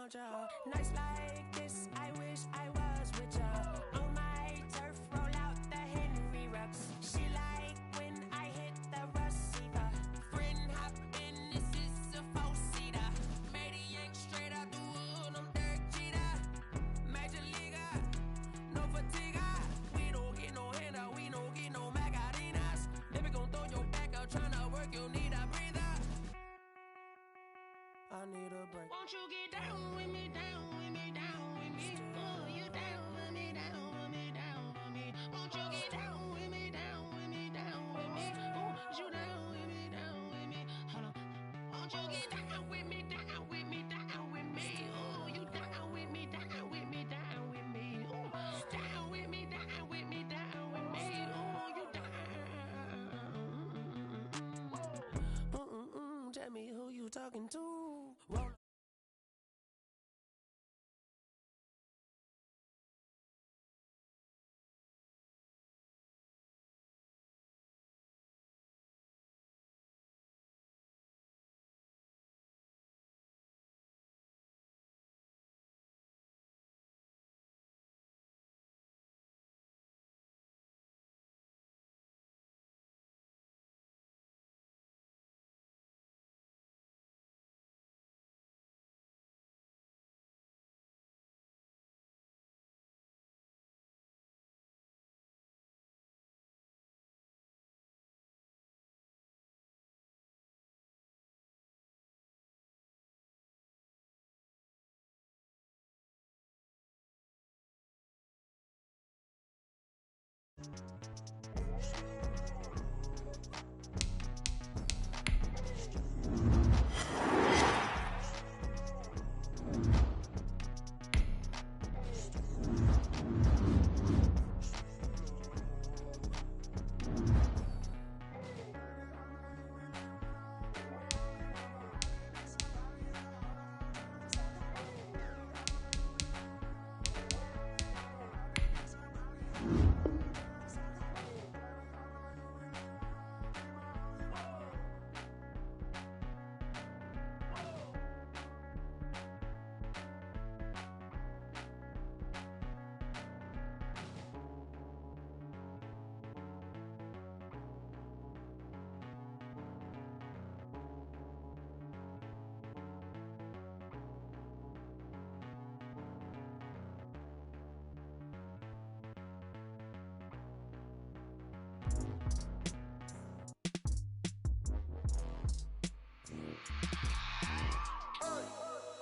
want ya. Nights like this, I wish I was with ya. On my turf, roll out the Henry Rux. She like when I hit the receiver. Friend hop in, this is a four-seater. Made a yank straight out the wood, I'm Derek Jeter. Major leaguer, no fatigue. We don't get no handout, we don't get no Macarinas. Never gon' throw your back out, tryna work, you need a breather. I need a break. Won't you get down with me, down with me, down with me? Oh, you down with me, down with me, down with me. Won't you get down with me, down with me, down with me? Oh, you down with me, down with me? Hold on. Won't you get down with me, down with me, down with me? Oh, you down with me, down with me, down with me? Oh, down with me, down with me, down with me? Oh, you down. Tell me who you talking to. Roll.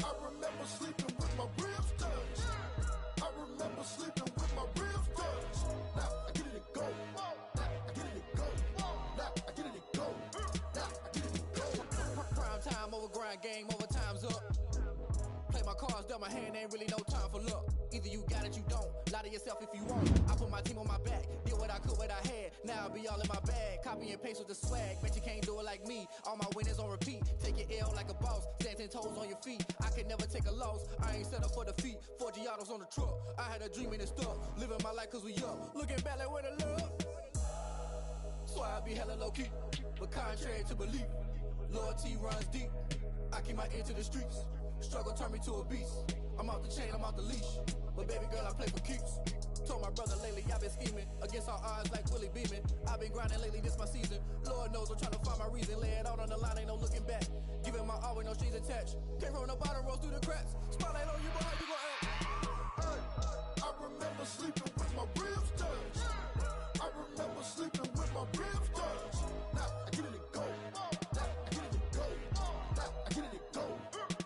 I remember sleeping with my ribs touched. I remember sleeping with my ribs touched. Now I get it to go. Now I get it to go. Now I get it to go. Now I get it to go. Prime time over grind game, over time's up. Play my cards, dealt my hand, ain't really no time for luck. Either you got it, you don't. Lie to yourself if you won't. I put my team on my back, did what I could, what I had. Now I'll be all in my bag. Copy and paste with the swag. Bet you can't do it like me. All my winners on repeat. Take your L like a boss. Stand 10 toes on your feet. I can never take a loss. I ain't set up for defeat. 4 Giottos on the truck. I had a dream and it stuck. Living my life cause we up. Looking back like where the love. So I be hella low key. But contrary to belief, loyalty runs deep. I keep my ear to the streets. Struggle turned me to a beast. I'm off the chain, I'm off the leash. But baby girl, I play for keeps. Told my brother lately, I've been scheming against all odds like Willie Beeman. I've been grinding lately, this my season. Lord knows I'm trying to find my reason. Lay it out on the line, ain't no looking back. Giving my all with no strings attached. Came from the bottom, rose through the cracks. Spotlight on you, but how you gon' act? Hey, I remember sleeping with my ribs touched. I remember sleeping with my ribs touched. Now I get it to go. Now I get it to go. Now I get it to go.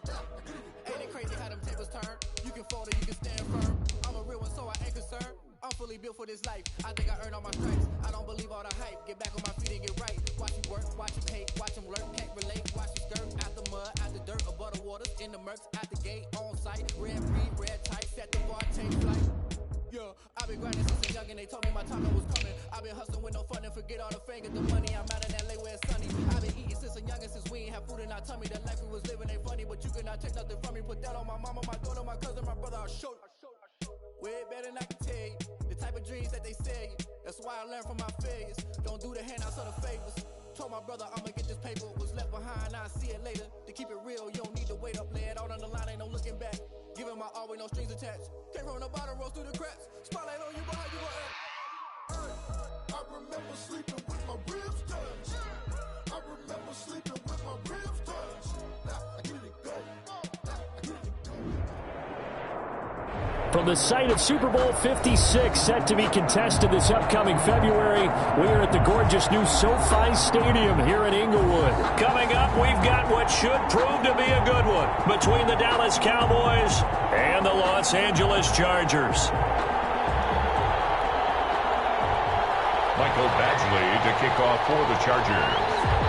Now I get it to go. Ain't it crazy how them tables turn? You can fold or you can stand firm. I'm a real one, so I ain't concerned. I'm fully built for this life. I think I earned all my stripes. I don't believe all the hype. Get back on my feet and get right. Watch you work, watch you hate, watch them lurk, can't relate. Watch you skirt out the mud, out the dirt, above the waters, in the murks, out the gate, on site. Red breed, red tight, set the bar, take flight. Yeah, I've been grinding since a young and they told me my time was coming. I've been hustling with no fun and forget all the fame, get the money. I'm out in LA where it's sunny. I've been eating since a young and since we ain't have food in our tummy. The life we was living ain't funny, but you cannot take nothing from me. Put that on my mama, my daughter, my cousin, my brother, I'll show you. Way better than I can tell you. The type of dreams that they sell you. That's why I learned from my failures. Don't do the handouts or the favors. Told my brother I'ma get this paper. Was left behind, I'll see it later. To keep it real, you don't need to wait up. Lay it out on the line, ain't no looking back. Giving my all with no strings attached. Came from the bottom, rose through the cracks. Spotlight on you, but how you gon' act? I remember sleeping with my ribs touched. I remember sleeping with my ribs touched. Now I get it go. Now I get it go. From the site of Super Bowl 56, set to be contested this upcoming February, we are at the gorgeous new SoFi Stadium here in Inglewood. Coming up, we've got what should prove to be a good one between the Dallas Cowboys and the Los Angeles Chargers. Michael Badgley to kick off for the Chargers.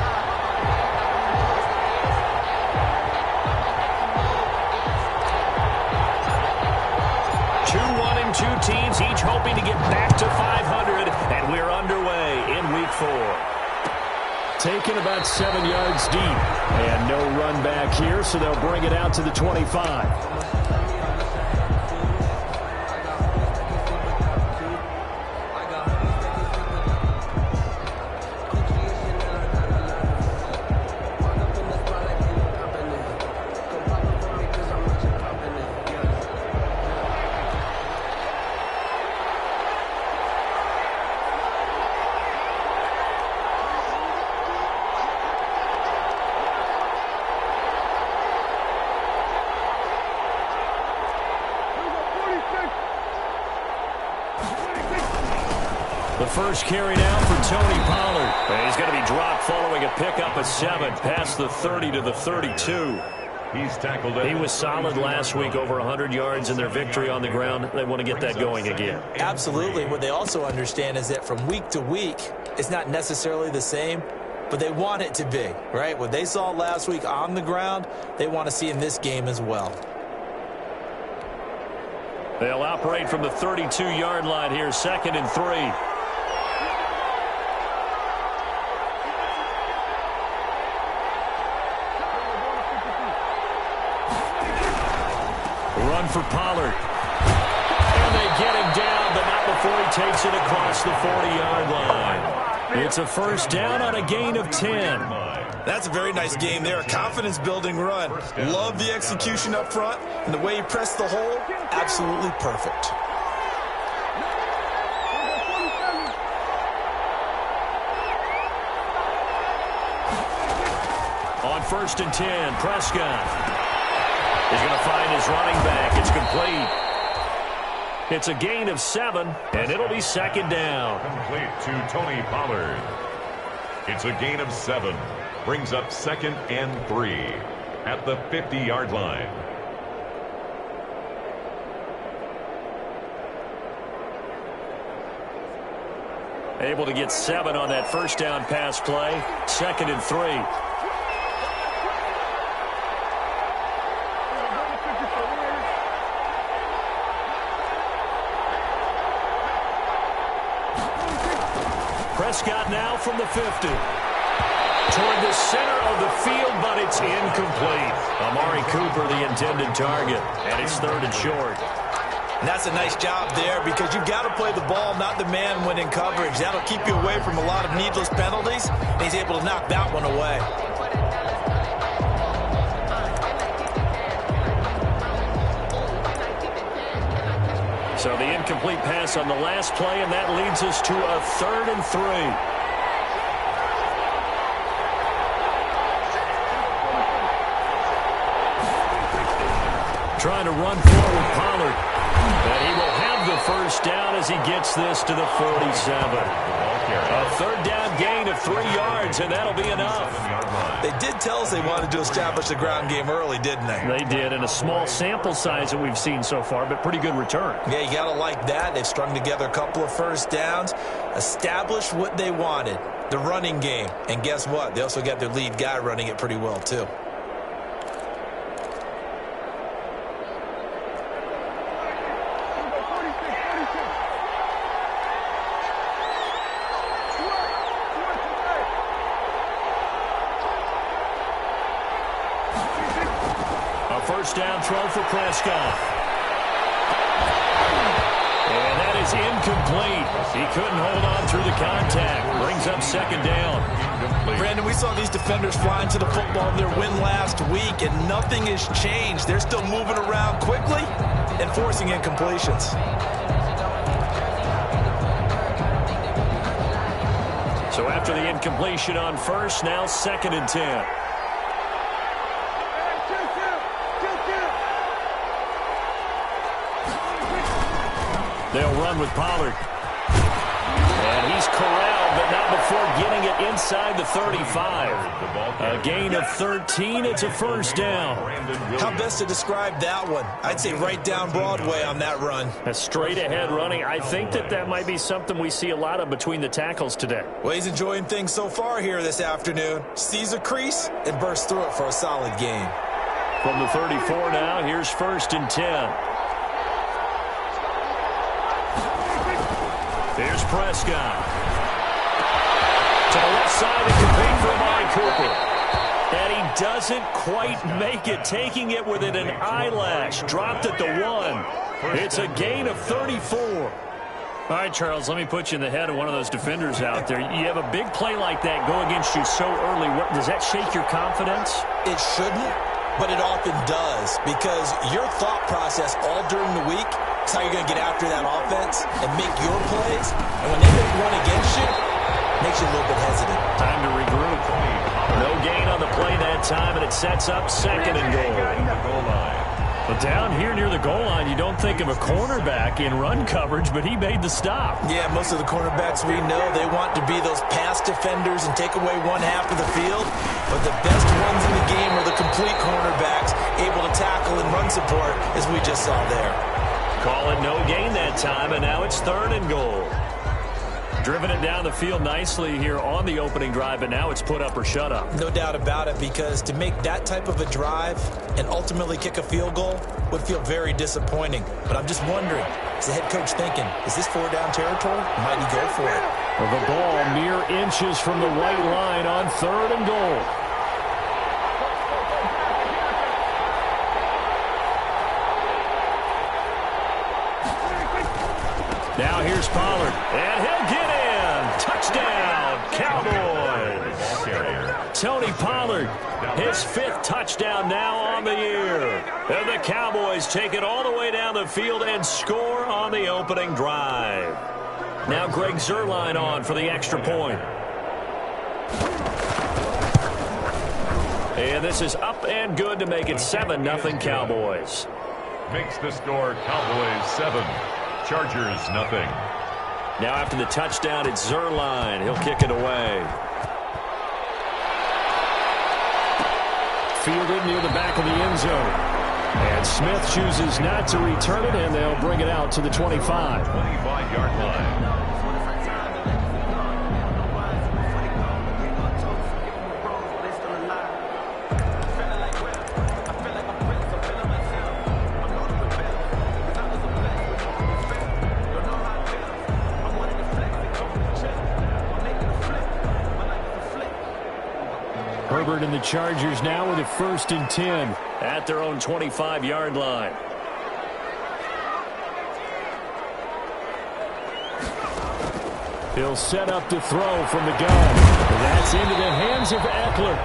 Two teams each hoping to get back to 500, and we're underway in Week 4. Taken about 7 yards deep, and no run back here, so they'll bring it out to the 25. First carry now for Tony Pollard. He's going to be dropped following a pickup of 7 past the 30 to the 32. He's tackled. He was solid last week, over 100 yards in their victory on the ground. They want to get that going again. Absolutely. What they also understand is that from week to week, it's not necessarily the same, but they want it to be, right? What they saw last week on the ground, they want to see in this game as well. They'll operate from the 32-yard line here, 2nd and 3. Run for Pollard. And they get him down, but not before he takes it across the 40-yard line. It's a first down on a gain of 10. That's a very nice game there. A confidence-building run. Love the execution up front, and the way he pressed the hole, absolutely perfect. On 1st and 10, Prescott is going to find his running back. It's complete. It's a gain of 7, and it'll be 2nd down. Complete to Tony Pollard. It's a gain of 7. Brings up 2nd and 3 at the 50-yard line. Able to get 7 on that first down pass play. 2nd and 3. Prescott now from the 50. Toward the center of the field, but it's incomplete. Amari Cooper, the intended target, and it's 3rd and short. And that's a nice job there because you've got to play the ball, not the man when in coverage. That'll keep you away from a lot of needless penalties, and he's able to knock that one away. So the incomplete pass on the last play, and that leads us to a 3rd and 3. Trying to run forward, Pollard. And he will have the first down as he gets this to the 47. A 3rd down gain of 3 yards, and that'll be enough. They did tell us they wanted to establish the ground game early, didn't they? They did, in a small sample size that we've seen so far, but pretty good return. Yeah, you got to like that. They've strung together a couple of first downs, established what they wanted, the running game. And guess what? They also got their lead guy running it pretty well, too. First down throw for Prescott. And that is incomplete. He couldn't hold on through the contact. Brings up 2nd down. incomplete. Brandon, we saw these defenders flying to the football in their win last week, and nothing has changed. They're still moving around quickly and forcing incompletions. So after the incompletion on first, now 2nd and 10. They'll run with Pollard. And he's corralled, but not before getting it inside the 35. A gain of 13. It's a first down. How best to describe that one? I'd say right down Broadway on that run. A straight-ahead running. I think that might be something we see a lot of between the tackles today. Well, he's enjoying things so far here this afternoon. Sees a crease and bursts through it for a solid gain. From the 34 now, here's 1st and 10. Here's Prescott. To the left side and complete for Amari Cooper. And he doesn't quite make it, taking it within an eyelash. Dropped at the 1. It's a gain of 34. All right, Charles, let me put you in the head of one of those defenders out there. You have a big play like that go against you so early. Does that shake your confidence? It shouldn't, but it often does, because your thought process all during the week is how you're going to get after that offense and make your plays. And when they make one against you, it makes you a little bit hesitant. Time to regroup. No gain on the play that time, and it sets up 2nd and goal. But down here near the goal line, you don't think of a cornerback in run coverage, but he made the stop. Yeah, most of the cornerbacks we know, they want to be those pass defenders and take away one half of the field. But the best ones in the game are the complete cornerbacks, able to tackle and run support, as we just saw there. Call it no gain that time, and now it's 3rd and goal. Driven it down the field nicely here on the opening drive, but now it's put up or shut up. No doubt about it, because to make that type of a drive and ultimately kick a field goal would feel very disappointing. But I'm just wondering, is the head coach thinking, is this 4-down territory? Might he go for it? Well, the ball mere inches from the white line on 3rd and goal. Now here's Pollard, and he'll get in. Touchdown, Cowboys. Tony Pollard, his 5th touchdown now on the year. And the Cowboys take it all the way down the field and score on the opening drive. Now Greg Zuerlein on for the extra point. And this is up and good to make it 7-0 Cowboys. Makes the score Cowboys 7. Chargers, nothing. Now after the touchdown, it's Zuerlein. He'll kick it away. Fielded near the back of the end zone. And Smith chooses not to return it, and they'll bring it out to the 25. 25-yard line. Herbert and the Chargers now with a 1st and 10 at their own 25-yard line. He'll set up to throw from the gun. That's into the hands of Eckler.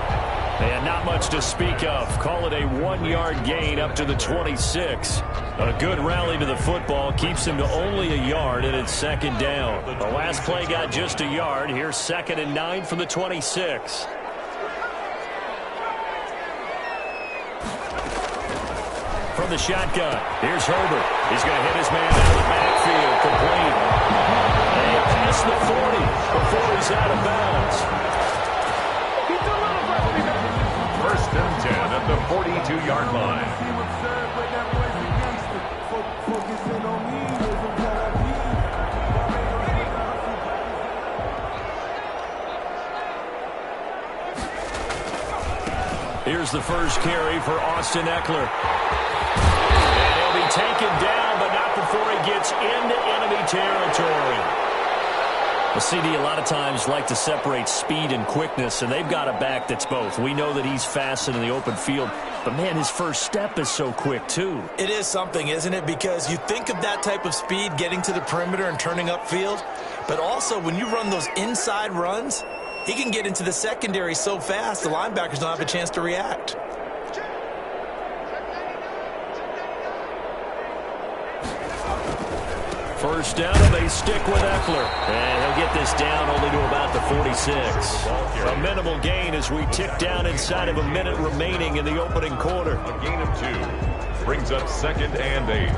And not much to speak of. Call it a 1-yard gain up to the 26. A good rally to the football keeps him to only a yard, and it's 2nd down. The last play got just a yard. Here's 2nd and 9 from the 26. From the shotgun, here's Herbert. He's going to hit his man out of the backfield, complete. And past the 40 before he's out of bounds. 1st and 10 at the 42-yard line. Here's the first carry for Austin Eckler. Taken down, but not before he gets into enemy territory. Well, CD, a lot of times like to separate speed and quickness, and they've got a back that's both. We know that he's fast in the open field, but, man, his first step is so quick, too. It is something, isn't it? Because you think of that type of speed getting to the perimeter and turning upfield, but also when you run those inside runs, He can get into the secondary so fast, the linebackers don't have a chance to react. First down, and they stick with Eckler. And he'll get this down only to about the 46. A minimal gain as we tick down inside of a minute remaining in the opening quarter. A gain of 2 brings up 2nd and 8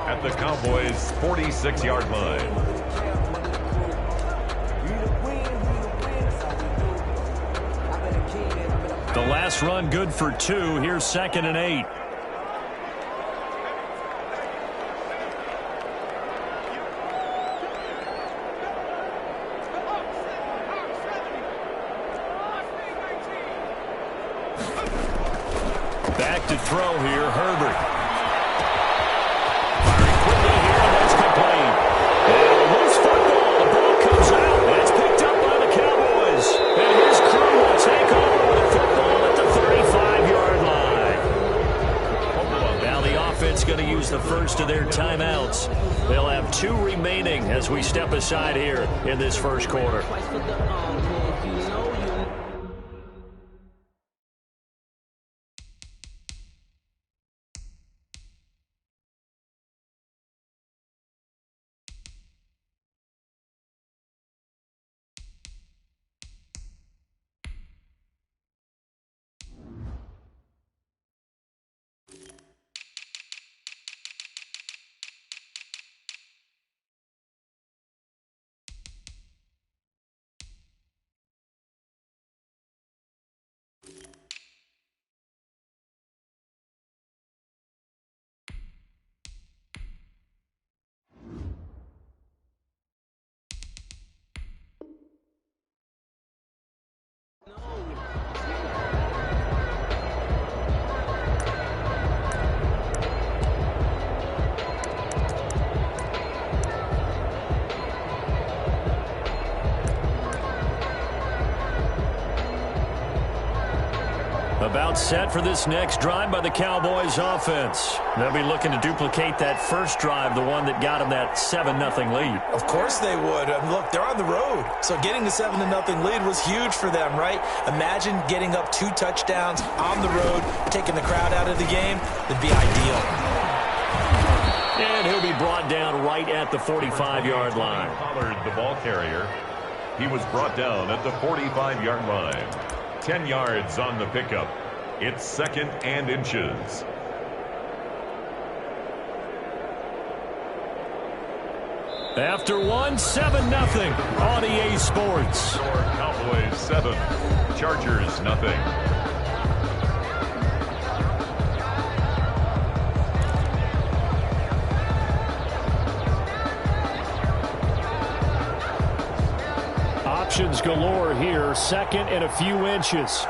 at the Cowboys' 46-yard line. The last run good for 2. Here's 2nd and 8. Back to throw here, Herbert. Firing quickly here, and that's complete. And a loose football. The ball comes out, and it's picked up by the Cowboys. And his crew will take over with the football at the 35-yard line. Now the offense going to use the first of their timeouts. They'll have 2 remaining as we step aside here in this first quarter. About set for this next drive by the Cowboys offense. They'll be looking to duplicate that first drive, the one that got them that 7-0 lead. Of course they would. Look, they're on the road. So getting the 7-0 lead was huge for them, right? Imagine getting up 2 touchdowns on the road, taking the crowd out of the game. That'd be ideal. And he'll be brought down right at the 45-yard line. Pollard, the ball carrier. He was brought down at the 45-yard line. 10 yards on the pickup. It's 2nd and inches. After 7-0 on EA Sports. Cowboys 7, Chargers nothing. Options galore here. 2nd and a few inches.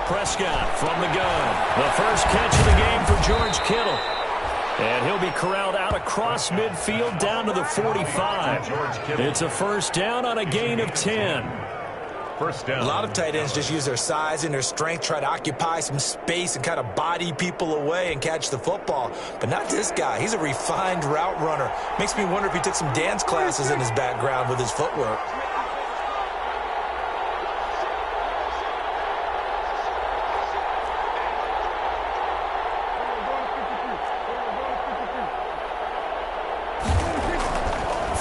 Prescott from the gun. The first catch of the game for George Kittle. And he'll be corralled out across midfield down to the 45. It's a first down on a gain of 10. First down. A lot of tight ends just use their size and their strength, try to occupy some space and kind of body people away and catch the football. But not this guy. He's a refined route runner. Makes me wonder if he took some dance classes in his background with his footwork.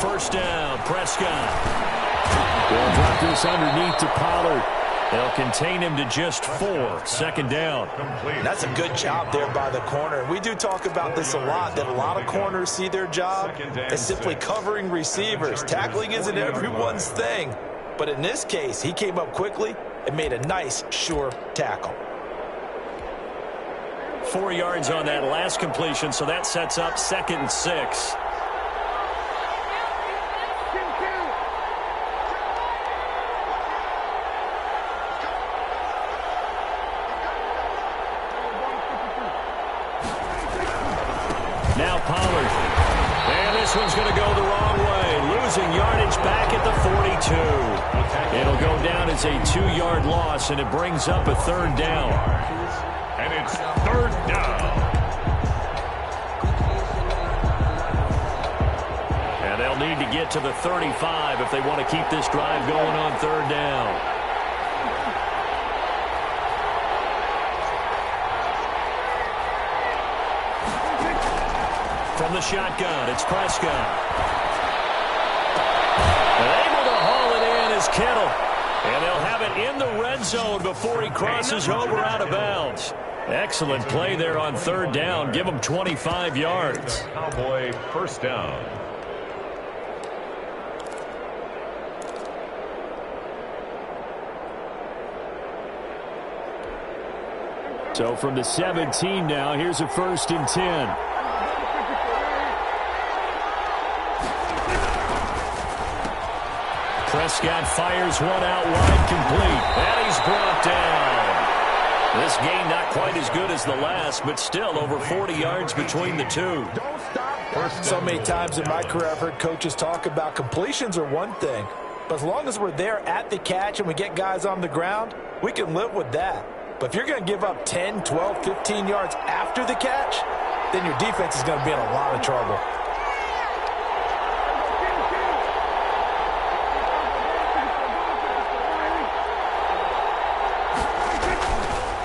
First down, Prescott. They'll drop this underneath to Pollard. They'll contain him to just 4. 2nd down. That's a good job there by the corner. We do talk about this a lot, that a lot of corners see their job as simply covering receivers. Tackling isn't everyone's thing. But in this case, he came up quickly and made a nice, sure tackle. 4 yards on that last completion, so that sets up 2nd and 6. Now Pollard. And this one's going to go the wrong way. Losing yardage back at the 42. It'll go down as a 2-yard loss, and it brings up a 3rd down. And it's 3rd to get to the 35 if they want to keep this drive going on third down. From the shotgun, it's Prescott. And able to haul it in is Kittle. And they'll have it in the red zone before he crosses over out of bounds. Excellent play there on third down. Give him 25 yards. Cowboy first down. So from the 17 now, here's a 1st and 10. Prescott fires one out wide, complete. And he's brought down. This game not quite as good as the last, but still over 40 yards between the two. So many times in my career I've heard coaches talk about completions are one thing, but as long as we're there at the catch and we get guys on the ground, we can live with that. But if you're going to give up 10, 12, 15 yards after the catch, then your defense is going to be in a lot of trouble.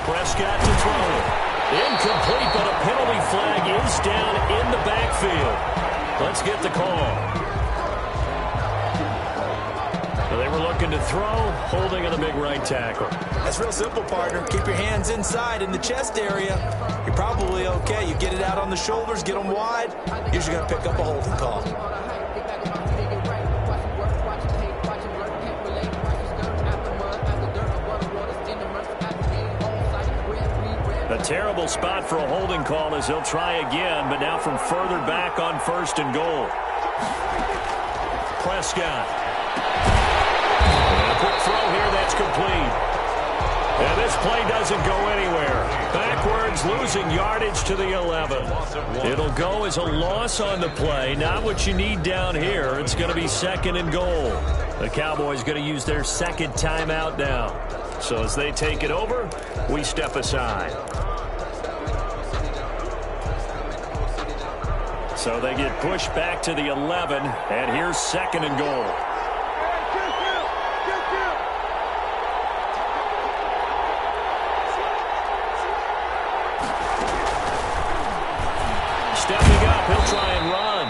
Prescott to throw. Incomplete, but a penalty flag is down in the backfield. Let's get the call. So they were looking to throw, holding on the big right tackle. That's real simple, partner. Keep your hands inside in the chest area. You're probably okay. You get it out on the shoulders, get them wide. Usually going to pick up a holding call. A terrible spot for a holding call as he'll try again, but now from further back on 1st and goal. Prescott. And a quick throw here, that's complete. And this play doesn't go anywhere. Backwards, losing yardage to the 11. It'll go as a loss on the play. Not what you need down here. It's going to be 2nd and goal. The Cowboys going to use their 2nd timeout now. So as they take it over, we step aside. So they get pushed back to the 11, and here's 2nd and goal. Stepping up, he'll try and run.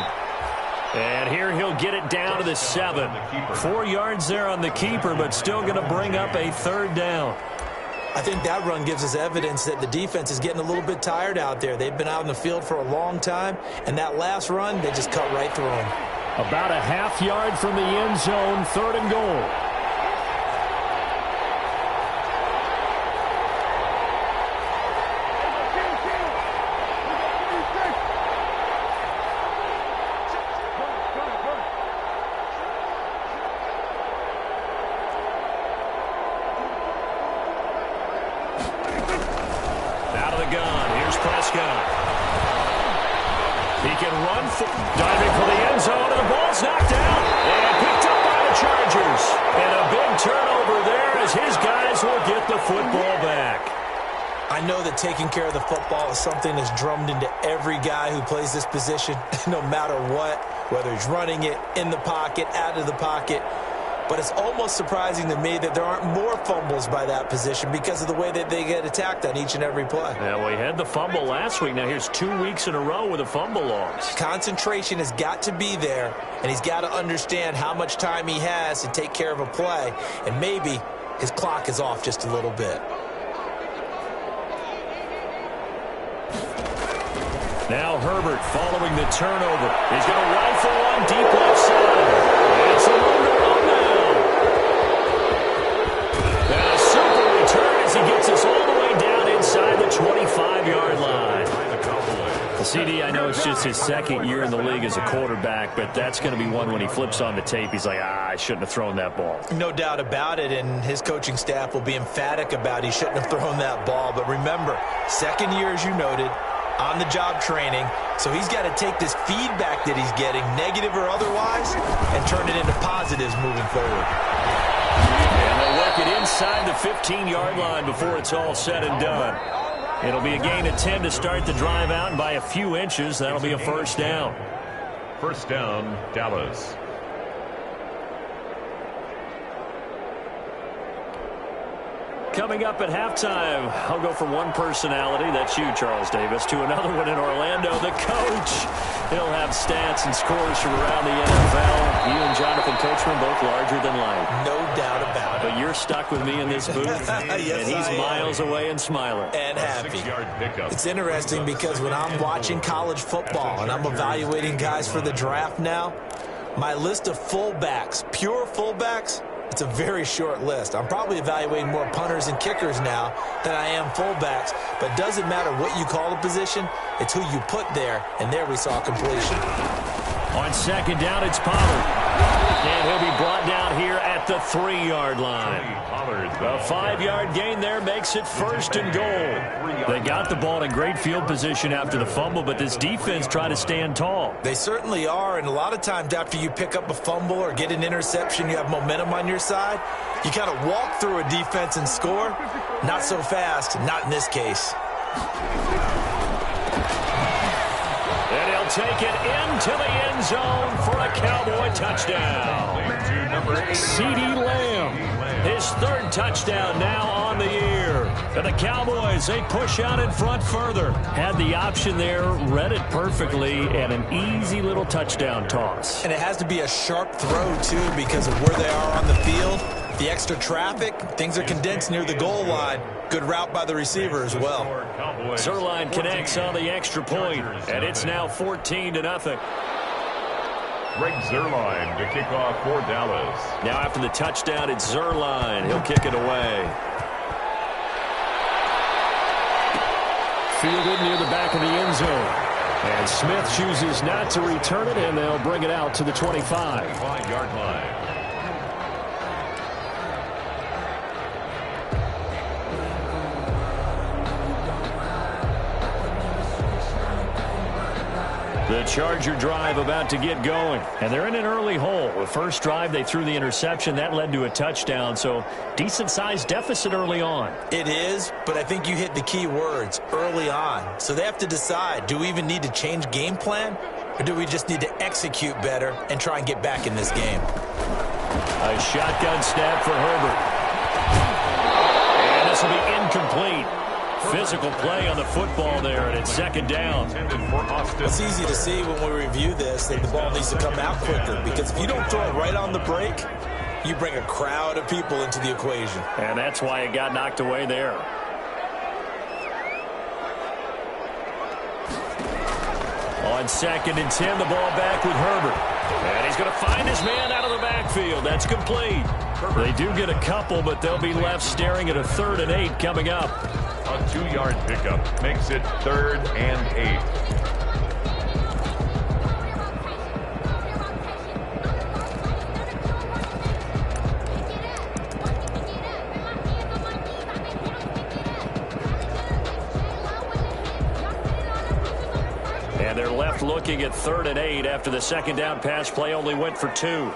And here he'll get it down to the 7. 4 yards there on the keeper, but still going to bring up a 3rd down. I think that run gives us evidence that the defense is getting a little bit tired out there. They've been out in the field for a long time, and that last run, they just cut right through them. About a half yard from the end zone, 3rd and goal. Diving for the end zone, and the ball's knocked out. And picked up by the Chargers. And a big turnover there as his guys will get the football back. I know that taking care of the football is something that's drummed into every guy who plays this position, no matter what, whether he's running it, in the pocket, out of the pocket. But it's almost surprising to me that there aren't more fumbles by that position because of the way that they get attacked on each and every play. Yeah, well, he had the fumble last week. Now here's 2 weeks in a row with a fumble loss. Concentration has got to be there, and he's got to understand how much time he has to take care of a play, and maybe his clock is off just a little bit. Now Herbert following the turnover. He's going to rifle one deep left side. It's a longer run now. And a super return as he gets us all the way down inside the 25-yard line. The CD, I know it's just his 2nd year in the league as a quarterback, but that's going to be one when he flips on the tape. He's like, I shouldn't have thrown that ball. No doubt about it, and his coaching staff will be emphatic about he shouldn't have thrown that ball. But remember, 2nd year, as you noted, on-the-job training, so he's got to take this feedback that he's getting, negative or otherwise, and turn it into positives moving forward. And they'll work it inside the 15-yard line before it's all said and done. It'll be a gain of 10 to start the drive out, and by a few inches, that'll be a 1st down. 1st down, Dallas. Coming up at halftime, I'll go from one personality, that's you, Charles Davis, to another one in Orlando, the coach. He'll have stats and scores from around the NFL. You and Jonathan Coachman both larger than life. No doubt about it. But you're stuck with me in this booth, yes, and he's miles away and smiling. And happy. It's interesting because when I'm watching college football and I'm evaluating guys for the draft now, my list of fullbacks, pure fullbacks, it's a very short list. I'm probably evaluating more punters and kickers now than I am fullbacks, but it doesn't matter what you call the position, it's who you put there, and there we saw completion. On second down, it's Pollard. And he'll be brought down here at the 3-yard line. A 5-yard gain there makes it first and goal. They got the ball in great field position after the fumble, but this defense tried to stand tall. They certainly are, and a lot of times after you pick up a fumble or get an interception, you have momentum on your side. You kind of walk through a defense and score. Not so fast, not in this case. And he'll take it into the end zone for a Cowboy touchdown. CeeDee Lamb, his third touchdown now on the year. And the Cowboys, they push out in front further. Had the option there, read it perfectly, and an easy little touchdown toss. And it has to be a sharp throw, too, because of where they are on the field. The extra traffic, things are condensed near the goal line. Good route by the receiver as well. Zerline connects on the extra point, and it's now 14-0. Greg Zerline to kick off for Dallas. Now after the touchdown, it's Zerline. He'll kick it away. Fielded near the back of the end zone. And Smith chooses not to return it, and they'll bring it out to the 25. 5-yard line. The Charger drive about to get going, and they're in an early hole. The first drive, they threw the interception. That led to a touchdown, so decent-sized deficit early on. It is, but I think you hit the key words, early on. So they have to decide, do we even need to change game plan, or do we just need to execute better and try and get back in this game? A shotgun snap for Herbert. And this will be incomplete. Physical play on the football there, and it's second down. It's easy to see when we review this that the ball needs to come out quicker, because if you don't throw it right on the break, you bring a crowd of people into the equation. And that's why it got knocked away there. On second and 10, the ball back with Herbert. And he's going to find his man out of the backfield. That's complete. They do get a couple, but they'll be left staring at a 3rd and 8 coming up. A 2-yard pickup makes it 3rd and 8. And they're left looking at 3rd and 8 after the second down pass play only went for 2.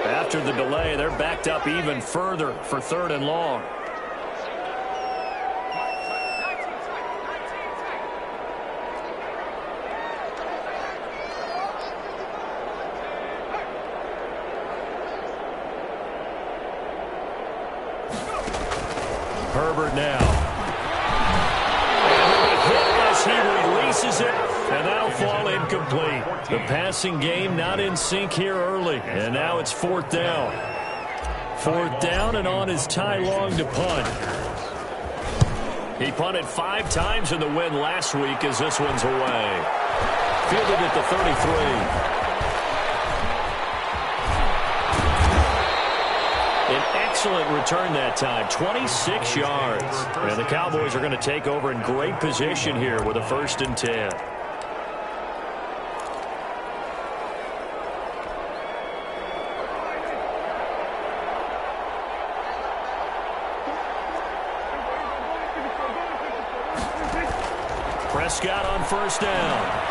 After the delay, they're backed up even further for 3rd and long. Herbert now. And hit as he releases it, and that'll fall incomplete. The passing game not in sync here early, and now it's 4th down. 4th down, and on his Ty Long to punt. He punted 5 times in the win last week as this one's away. Fielded at the 33. An excellent return that time, 26 yards. And the Cowboys are going to take over in great position here with a 1st and 10. Prescott on 1st down.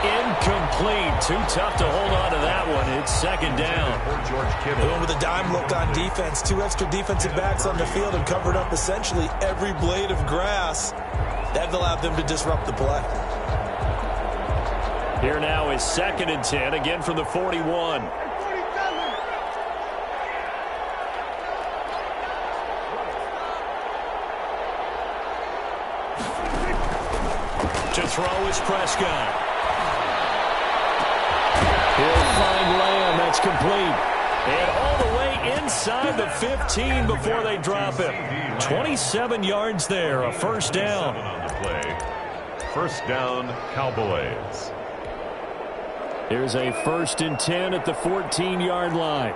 incomplete. Too tough to hold on to that one. It's second down. They went with a dime look on defense. 2 extra defensive backs on the field and covered up essentially every blade of grass. That allowed them to disrupt the play. Here now is 2nd and 10, again from the 41. To throw is Prescott. He'll find Lamb. That's complete. And all the way inside the 15 before they drop him. 27 yards there, a first down. On the play. First down, Cowboys. Here's a 1st and 10 at the 14-yard line.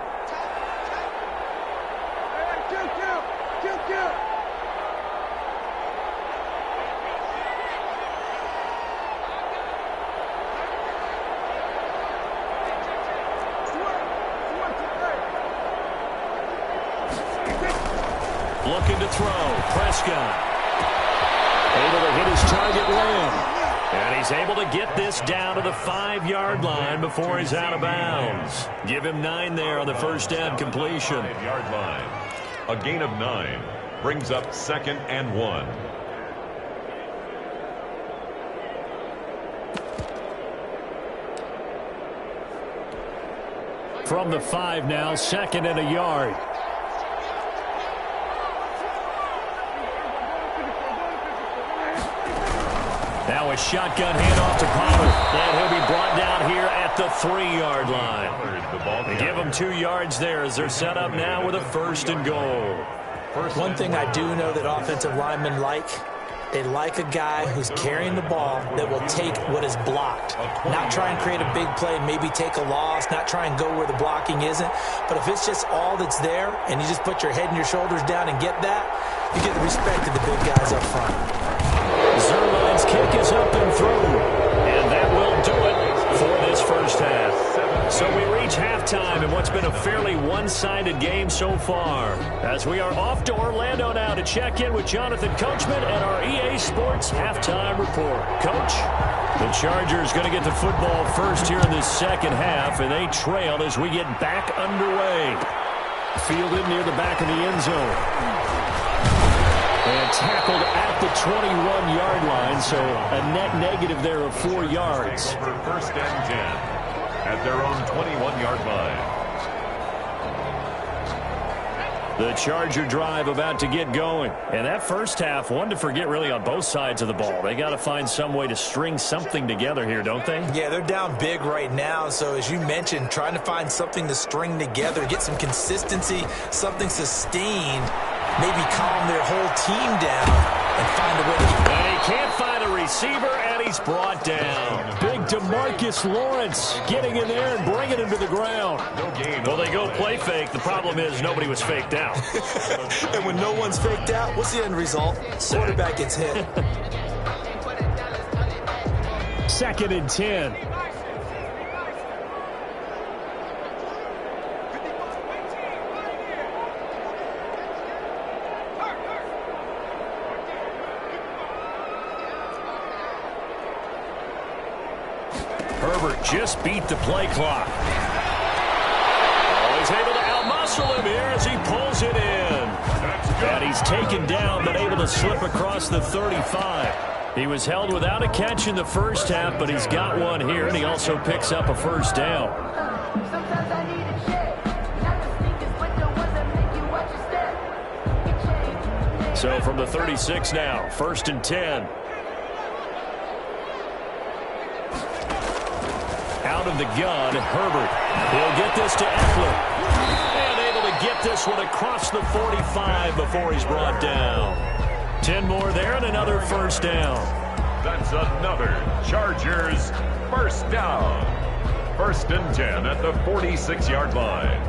Looking to throw. Prescott. Able to hit his target, Lamb. And he's able to get this down to the 5-yard line before he's out of bounds. Give him 9 there on the first down completion. 5-yard line. A gain of 9 brings up 2nd and 1. From the 5 now, 2nd and a yard. Now a shotgun handoff to Pollard. And he'll be brought down here at the 3-yard line. Give them 2 yards there as they're set up now with a 1st and goal. One thing I do know that offensive linemen like, they like a guy who's carrying the ball that will take what is blocked. Not try and create a big play, maybe take a loss, not try and go where the blocking isn't. But if it's just all that's there and you just put your head and your shoulders down and get that, you get the respect of the big guys up front. Zerline's kick is up and through. And that will do it for this first half. So we reach halftime in what's been a fairly one-sided game so far. As we are off to Orlando now to check in with Jonathan Coachman and our EA Sports Halftime Report. Coach, the Chargers going to get the football first here in this second half, and they trail as we get back underway. Fielded near the back of the end zone. And tackled at the 21-yard line, so a net negative there of 4 yards. For 1st and 10 at their own 21-yard line. The Charger drive about to get going. And that first half, one to forget really on both sides of the ball. They got to find some way to string something together here, don't they? Yeah, they're down big right now. So as you mentioned, trying to find something to string together, get some consistency, something sustained, maybe calm their whole team down and find a way to keep. And he can't find a receiver, and he's brought down. Big DeMarcus Lawrence getting in there and bringing him to the ground. Well, they go play fake. The problem is nobody was faked out. And when no one's faked out, what's the end result? Quarterback gets hit. 2nd and 10. Herbert just beat the play clock. Oh, he's able to outmuscle him here as he pulls it in. And he's taken down, but able to slip across the 35. He was held without a catch in the first half, but he's got one here, and he also picks up a first down. So from the 36 now, 1st and 10. Out of the gun, Herbert. He'll get this to Eckler. And able to get this one across the 45 before he's brought down. 10 more there and another first down. That's another Chargers first down. 1st and 10 at the 46-yard line.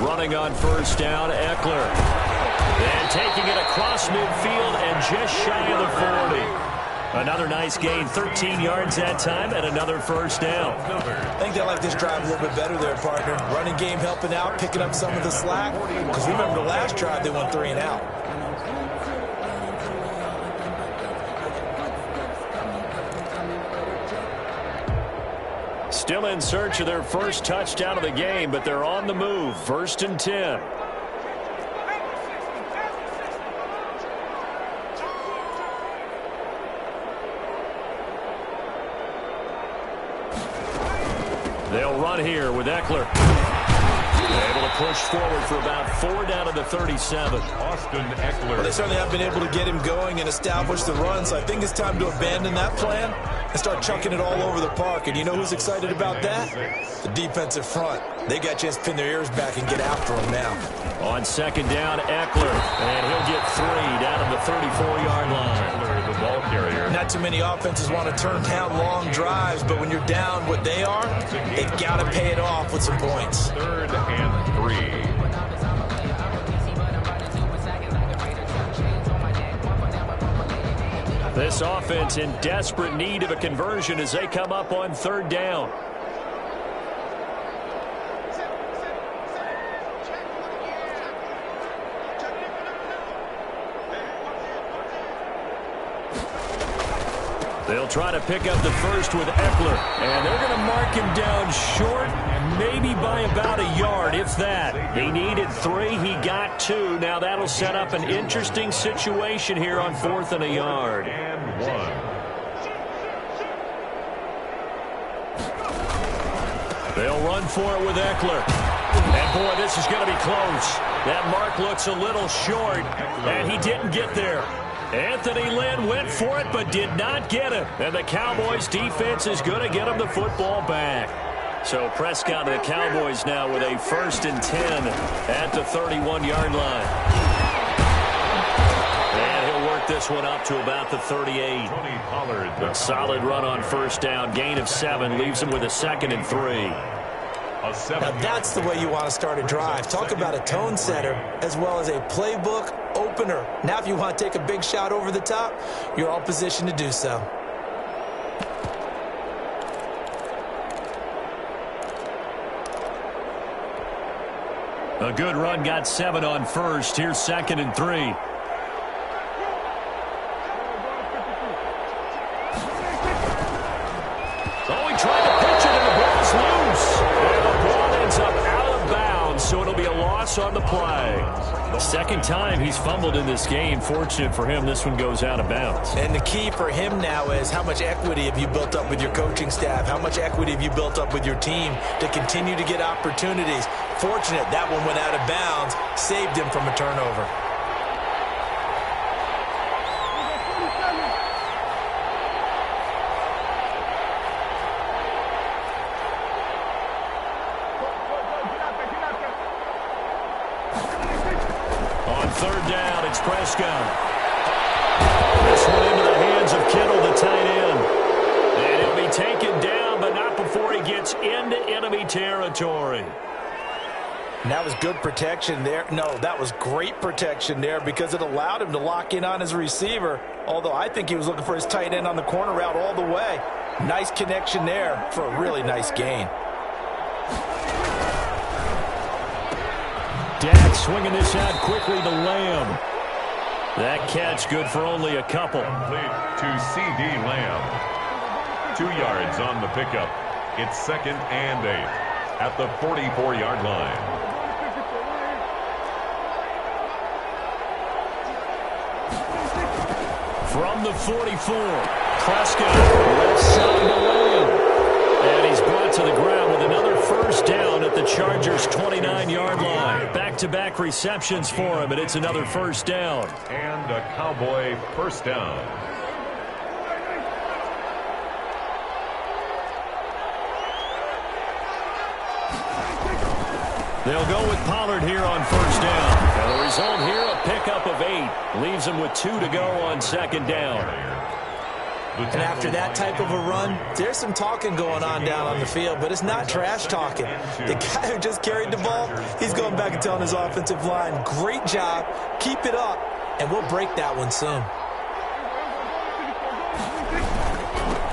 Running on first down, Eckler. And taking it across midfield and just shy of the 40. Another nice gain, 13 yards that time, and another first down. I think they like this drive a little bit better there, partner. Running game helping out, picking up some of the slack. Because remember the last drive, they went 3 and out. Still in search of their first touchdown of the game, but they're on the move. 1st and 10. They'll run here with Eckler. Able to push forward for about 4 down to the 37. Austin Eckler. Well, they certainly have been able to get him going and establish the run, so I think it's time to abandon that plan and start chucking it all over the park. And you know who's excited about that? The defensive front. They got just pin their ears back and get after him now. On 2nd down, Eckler. And he'll get 3 down to the 34-yard line. The ball carrier. Not too many offenses want to turn down long drives, but when you're down what they are, they've got to pay it off with some points. 3rd and 3. This offense in desperate need of a conversion as they come up on 3rd down. They'll try to pick up the first with Eckler, and they're going to mark him down short, maybe by about a yard, if that. He needed 3, he got 2. Now that'll set up an interesting situation here on 4th and a yard. And 1. They'll run for it with Eckler. And boy, this is going to be close. That mark looks a little short, and he didn't get there. Anthony Lynn went for it but did not get it. And the Cowboys defense is going to get him the football back. So Prescott and the Cowboys now with a 1st and 10 at the 31-yard line. And he'll work this one up to about the 38. Tony Pollard. Solid run on 1st down. Gain of 7 leaves him with a 2nd and 3. Now that's the way you want to start a drive. Talk about a tone setter as well as a playbook opener. Now if you want to take a big shot over the top, you're all positioned to do so. A good run, got 7 on 1st. Here's 2nd and 3. Oh, he tried to pitch it and the ball's loose. And the ball ends up out of bounds, so it'll be a loss on the play. The 2nd time he's fumbled in this game. Fortunate for him, this one goes out of bounds. And the key for him now is how much equity have you built up with your coaching staff? How much equity have you built up with your team to continue to get opportunities? Fortunate that one went out of bounds, saved him from a turnover. On 3rd down, it's Prescott. This one into the hands of Kittle, the tight end. And he'll be taken down, but not before he gets into enemy territory. And that was good protection there. No, that was great protection there because it allowed him to lock in on his receiver. Although I think he was looking for his tight end on the corner route all the way. Nice connection there for a really nice gain. Dak swinging this out quickly to Lamb. That catch good for only a couple. Complete to C.D. Lamb. 2 yards on the pickup. It's 2nd and 8 at the 44-yard line. From the 44, Prescott left side to Lamb. And he's brought to the ground with another 1st down at the Chargers' 29-yard line. Back-to-back receptions for him, and it's another 1st down. And a Cowboy 1st down. They'll go with Pollard here on 1st down. And the result here, a pickup of 8. Leaves them with 2 to go on 2nd down. And after that type of a run, there's some talking going on down on the field, but it's not trash talking. The guy who just carried the ball, he's going back and telling his offensive line, great job, keep it up, and we'll break that one soon.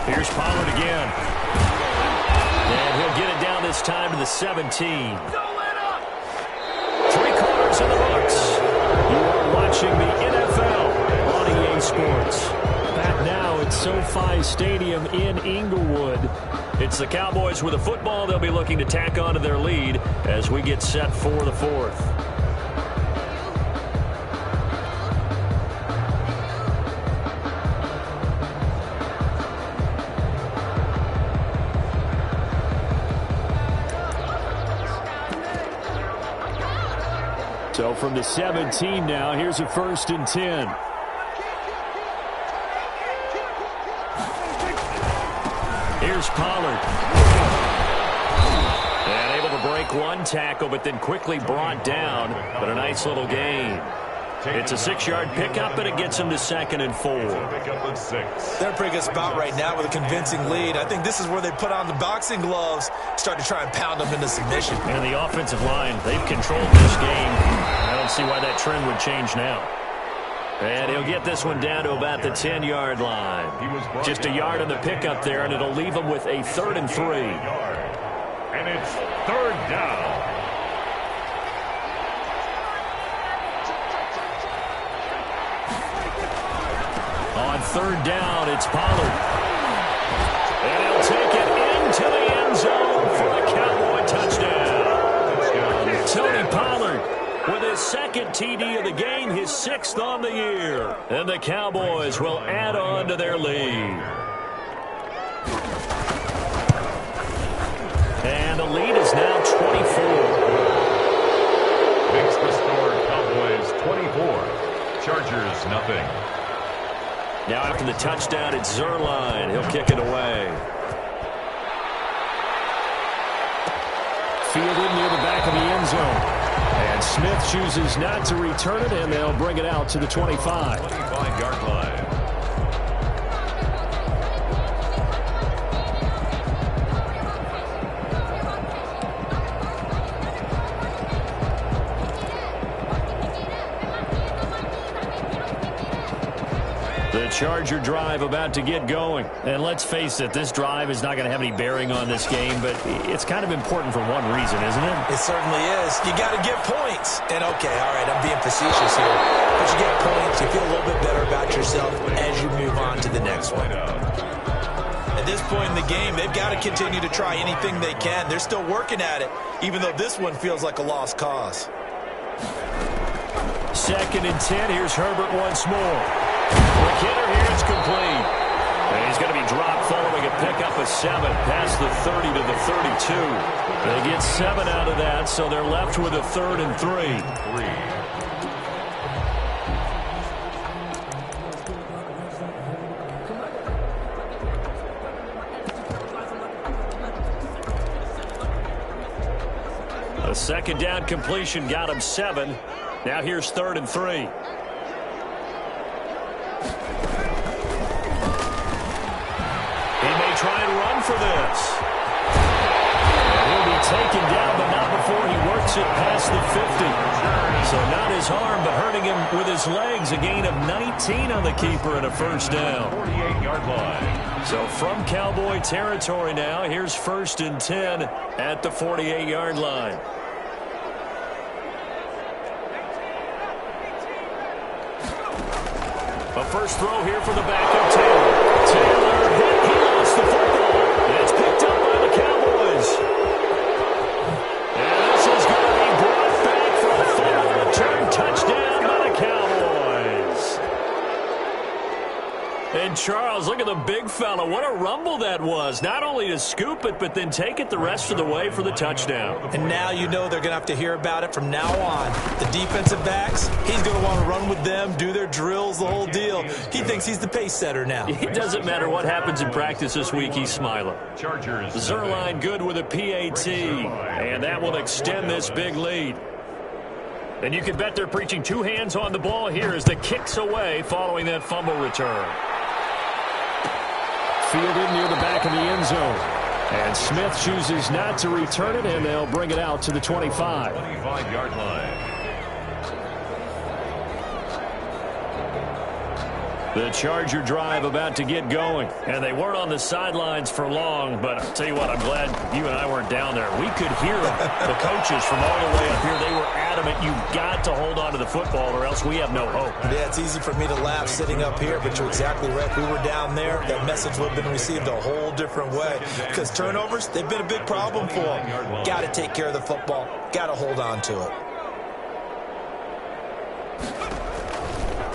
Here's Pollard again. And he'll get it down this time to the 17. 3 quarters in the books. You are watching the NFL on EA Sports. Back now at SoFi Stadium in Inglewood. It's the Cowboys with a football. They'll be looking to tack on to their lead as we get set for the 4th. So from the 17 now, here's a 1st and 10. Here's Pollard. And able to break one tackle, but then quickly brought down. But a nice little gain. It's a 6-yard pickup, and it gets him to 2nd and 4. They're in a pretty good spot right now with a convincing lead. I think this is where they put on the boxing gloves, start to try and pound them into submission. And the offensive line, they've controlled this game. I don't see why that trend would change now. And he'll get this one down to about the 10-yard line. Just a yard on the pickup there, and it'll leave him with a 3rd and 3. And it's 3rd down. On 3rd down, it's Pollard. And he'll take it into the end zone for a Cowboy touchdown. Tony Pollard with his 2nd TD of the game, his 6th on the year. And the Cowboys will add on to their lead. And the lead is now 24. Makes the score Cowboys 24. Chargers nothing. Now after the touchdown, it's Zerline. He'll kick it away. Fielded near the back of the end zone. And Smith chooses not to return it, and they'll bring it out to the 25. 25-yard line. The Charger drive about to get going. And let's face it, this drive is not going to have any bearing on this game, but it's kind of important for one reason, isn't it? It certainly is. You got to get points. And, okay, all right, I'm being facetious here. But you get points, you feel a little bit better about yourself as you move on to the next one. At this point in the game, they've got to continue to try anything they can. They're still working at it, even though this one feels like a lost cause. 2nd and 10. Here's Herbert once more. McKinnon here, it's complete. And he's going to be dropped following a pickup of 7 past the 30 to the 32. They get 7 out of that, so they're left with a 3rd and 3. A 2nd down completion got him 7. Now here's 3rd and 3. Try and run for this. And he'll be taken down, but not before he works it past the 50. So not his arm, but hurting him with his legs. A gain of 19 on the keeper and a 1st down. 48-yard line. So from Cowboy territory now, here's 1st and 10 at the 48-yard line. A first throw here for the backup, Taylor. Taylor hit. He lost the football. It's picked up by the Cowboys. And this is going to be brought back for a fumble return touchdown by the Cowboys. And Charles, look at the big fella. What a rumble that was. Not only to scoop it, but then take it the rest of the way for the touchdown. And now you know they're going to have to hear about it from now on. The defensive backs, he's going to want to run with them, do their drills, the whole deal. He thinks he's the pace setter now. It doesn't matter what happens in practice this week, he's smiling. Chargers. Zerline good with a PAT, and that will extend this big lead. And you can bet they're preaching 2 hands on the ball here as the kick's away following that fumble return. Fielded near the back of the end zone. And Smith chooses not to return it, and they'll bring it out to the 25. 25-yard line. The Charger drive about to get going. And they weren't on the sidelines for long, but I'll tell you what, I'm glad you and I weren't down there. We could hear them. The coaches from all the way up here, they were adamant. You've got to hold on to the football or else we have no hope. Yeah, it's easy for me to laugh sitting up here, but you're exactly right. If we were down there, that message would have been received a whole different way. Because turnovers, they've been a big problem for them. Got to take care of the football. Got to hold on to it.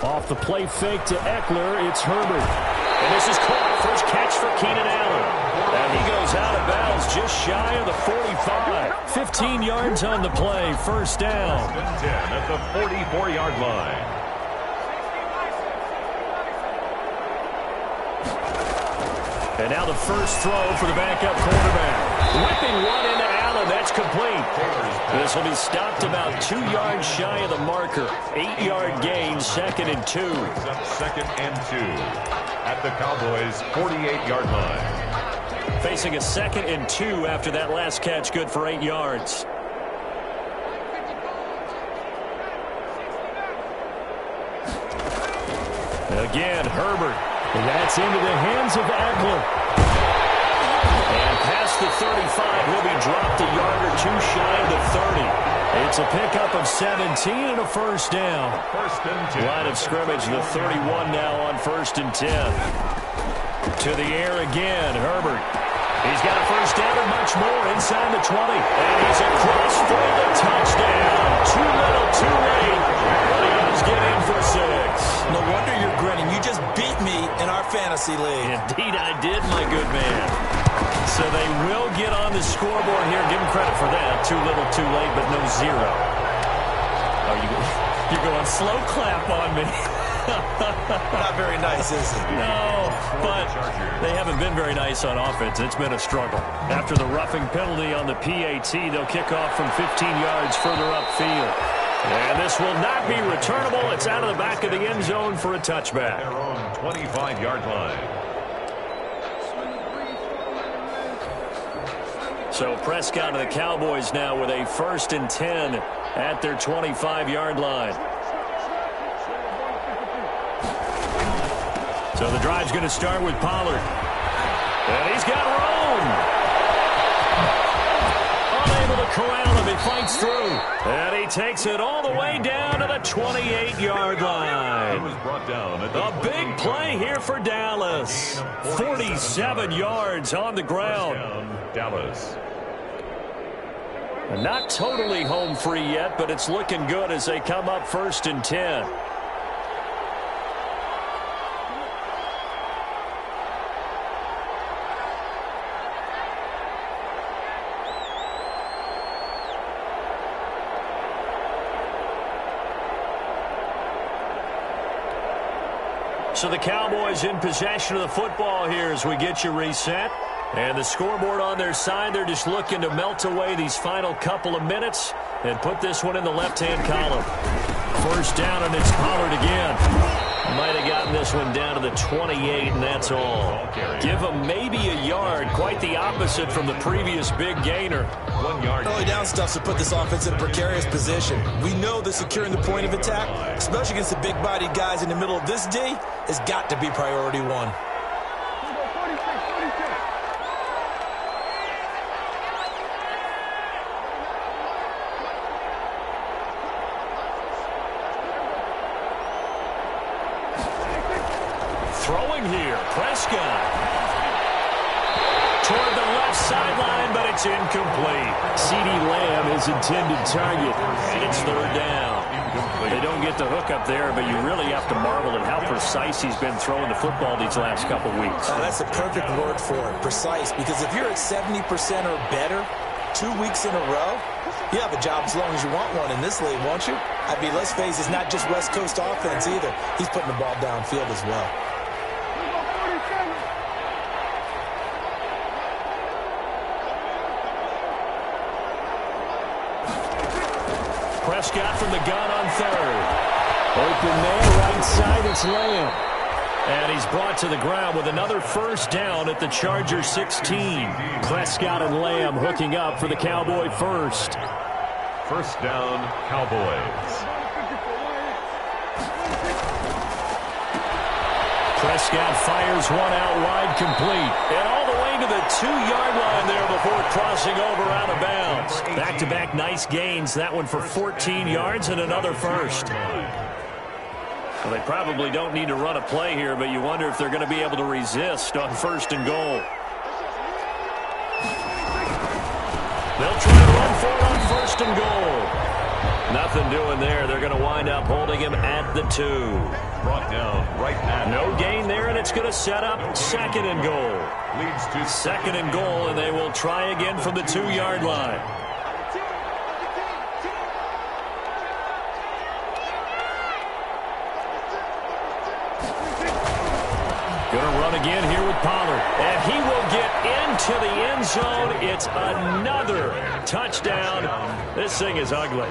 Off the play fake to Eckler, it's Herbert. And this is caught. First catch for Keenan Allen. And he goes out of bounds just shy of the 45. 15 yards on the play. First down. 10 at the 44-yard line. And now the first throw for the backup quarterback. Whipping one into Allen. That's complete. This will be stopped about 2 yards shy of the marker. 8-yard gain, 2nd and 2. Second and 2 at the Cowboys' 48-yard line. Facing a 2nd and 2 after that last catch, good for 8 yards. Again, Herbert. And that's into the hands of Eckler. And past the 35, he'll be dropped a yard or two shy of the 30. It's a pickup of 17 and a first down. First and 10. Line of scrimmage, the 31 now on 1st and 10. To the air again, Herbert. He's got a first down and much more inside the 20. And he's across for the touchdown. Too little, too late. But he does get in for 6. No wonder you're grinning. You just beat me in our fantasy league. Indeed I did, my good man. So they will get on the scoreboard here. Give them credit for that. Too little, too late, but no 0. Oh, you're going slow clap on me. Not very nice, is it? No, but they haven't been very nice on offense. It's been a struggle. After the roughing penalty on the PAT, they'll kick off from 15 yards further upfield. And this will not be returnable. It's out of the back of the end zone for a touchback. Their own 25-yard line. So Prescott and the Cowboys now with a 1st and 10 at their 25-yard line. So the drive's going to start with Pollard. And he's got Rome. Unable to corral him. He fights through. And he takes it all the way down to the 28-yard line. He was brought down at A big play here for Dallas. 47 yards on the ground. Dallas. And not totally home free yet, but it's looking good as they come up 1st and 10. So the Cowboys in possession of the football here as we get you reset. And the scoreboard on their side, they're just looking to melt away these final couple of minutes and put this one in the left-hand column. First down, and it's Pollard again. Might have gotten this one down to the 28, and that's all. Give him maybe a yard. Quite the opposite from the previous big gainer. 1 yard. Early down stuff to put this offense in a precarious position. We know that securing the point of attack, especially against the big-bodied guys in the middle of this D, has got to be priority 1. Throwing here, Prescott. Toward the left sideline, but it's incomplete. CeeDee Lamb is intended target, and it's 3rd down. They don't get the hook up there, but you really have to marvel at how precise he's been throwing the football these last couple weeks. That's the perfect word for it, precise, because if you're at 70% or better 2 weeks in a row, you have a job as long as you want one in this league, won't you? I mean, let's face it, it's not just West Coast offense either. He's putting the ball downfield as well. Prescott from the gun on 3rd. Open man, right side, it's Lamb. And he's brought to the ground with another first down at the Chargers 16. Prescott and Lamb hooking up for the Cowboy first. First down, Cowboys. Prescott fires one out wide, complete. And all the way to the 2-yard line there before crossing over out of bounds. Back-to-back nice gains. That one for 14 yards and another first. Well, they probably don't need to run a play here, but you wonder if they're going to be able to resist on 1st and goal. They'll try to run for it on 1st and goal. Nothing doing there. They're going to wind up holding him at the 2. Brought down right at no gain there, and it's going to set up 2nd and goal. Leads to 2nd and goal, and they will try again from the 2-yard line. Going to run again here with Pollard. And he will get into the end zone. It's another touchdown. This thing is ugly.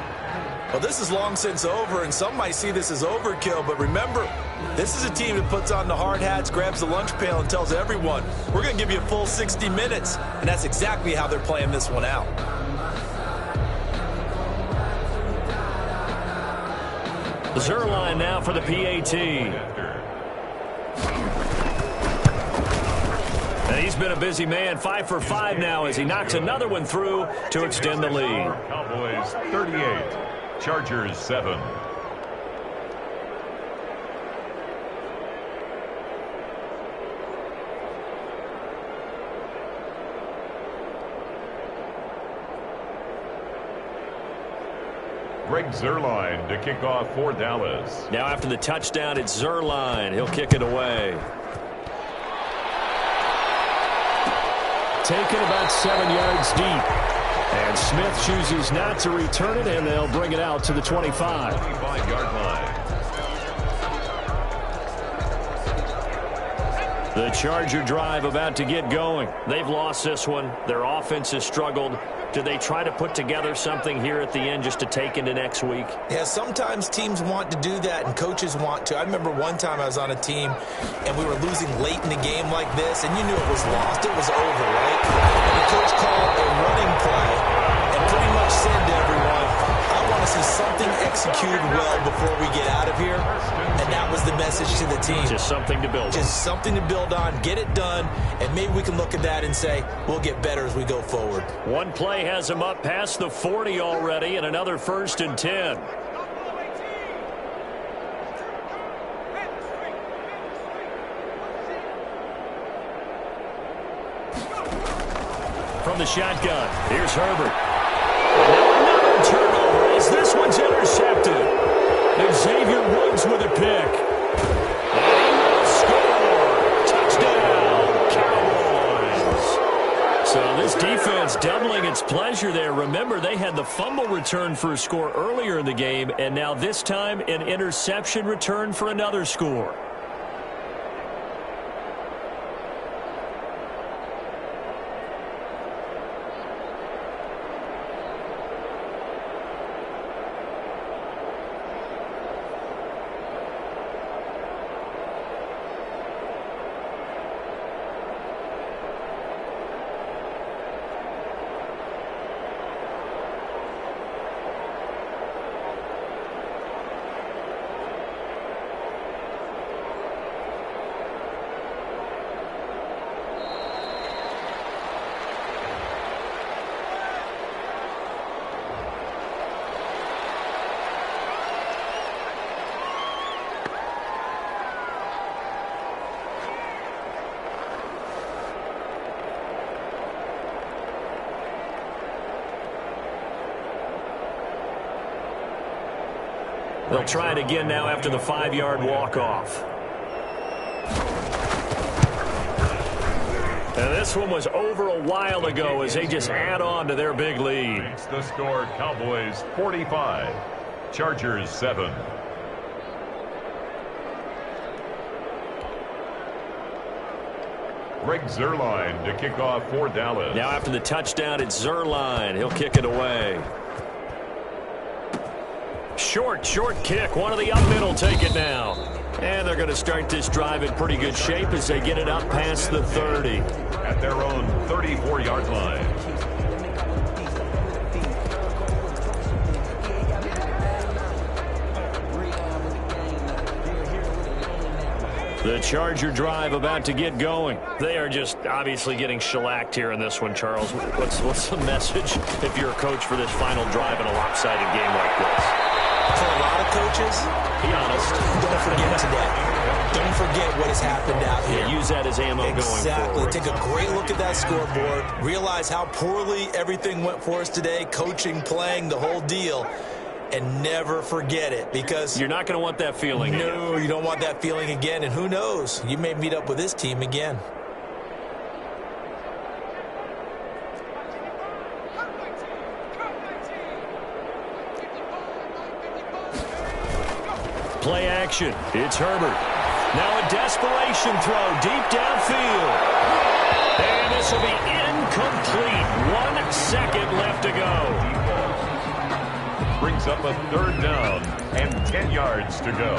Well, this is long since over, and some might see this as overkill. But remember, this is a team that puts on the hard hats, grabs the lunch pail, and tells everyone, we're going to give you a full 60 minutes. And that's exactly how they're playing this one out. Zerline now for the PAT. And he's been a busy man, 5 for 5 now as he knocks another one through to extend the lead. Cowboys 38, Chargers 7. Greg Zerline to kick off for Dallas. Now after the touchdown, it's Zerline. He'll kick it away. Taken about 7 yards deep. And Smith chooses not to return it, and they'll bring it out to the 25. 25-yard line. The Charger drive about to get going. They've lost this one. Their offense has struggled. Do they try to put together something here at the end just to take into next week? Yeah, sometimes teams want to do that and coaches want to. I remember one time I was on a team and we were losing late in the game like this, and you knew it was lost. It was over, right? And the coach called a running play and pretty much said to everyone, I want to see something executed well before we get out of here. And that was the message to the team. Just something to build on. Just something to build on, get it done, and maybe we can look at that and say, we'll get better as we go forward. One play has him up past the 40 already, and another 1st and 10. From the shotgun, here's Herbert. Now another turnover as this one's intercepted. Xavier Woods with a pick. And he will score. Touchdown, Cowboys. So this defense doubling its pleasure there. Remember, they had the fumble return for a score earlier in the game, and now this time an interception return for another score. They'll try it again now after the 5-yard walk-off. And this one was over a while ago as they just add on to their big lead. It's the score, Cowboys 45, Chargers 7. Greg Zerline to kick off for Dallas. Now after the touchdown, it's Zerline. He'll kick it away. Short kick. One of the up middle take it now. And they're going to start this drive in pretty good shape as they get it up past the 30. At their own 34-yard line. The Charger drive about to get going. They are just obviously getting shellacked here in this one, Charles. What's the message if you're a coach for this final drive in a lopsided game like this? For a lot of coaches, be honest, don't forget today. Don't forget what has happened out here. Use that as ammo going forward. Exactly. Take a great look at that scoreboard. Realize how poorly everything went for us today. Coaching, playing, the whole deal. And never forget it, because you're not going to want that feeling again. No, you don't want that feeling again. And who knows? You may meet up with this team again. Play action. It's Herbert. Now a desperation throw deep downfield. And this will be incomplete. 1 second left to go. Brings up a third down and 10 yards to go.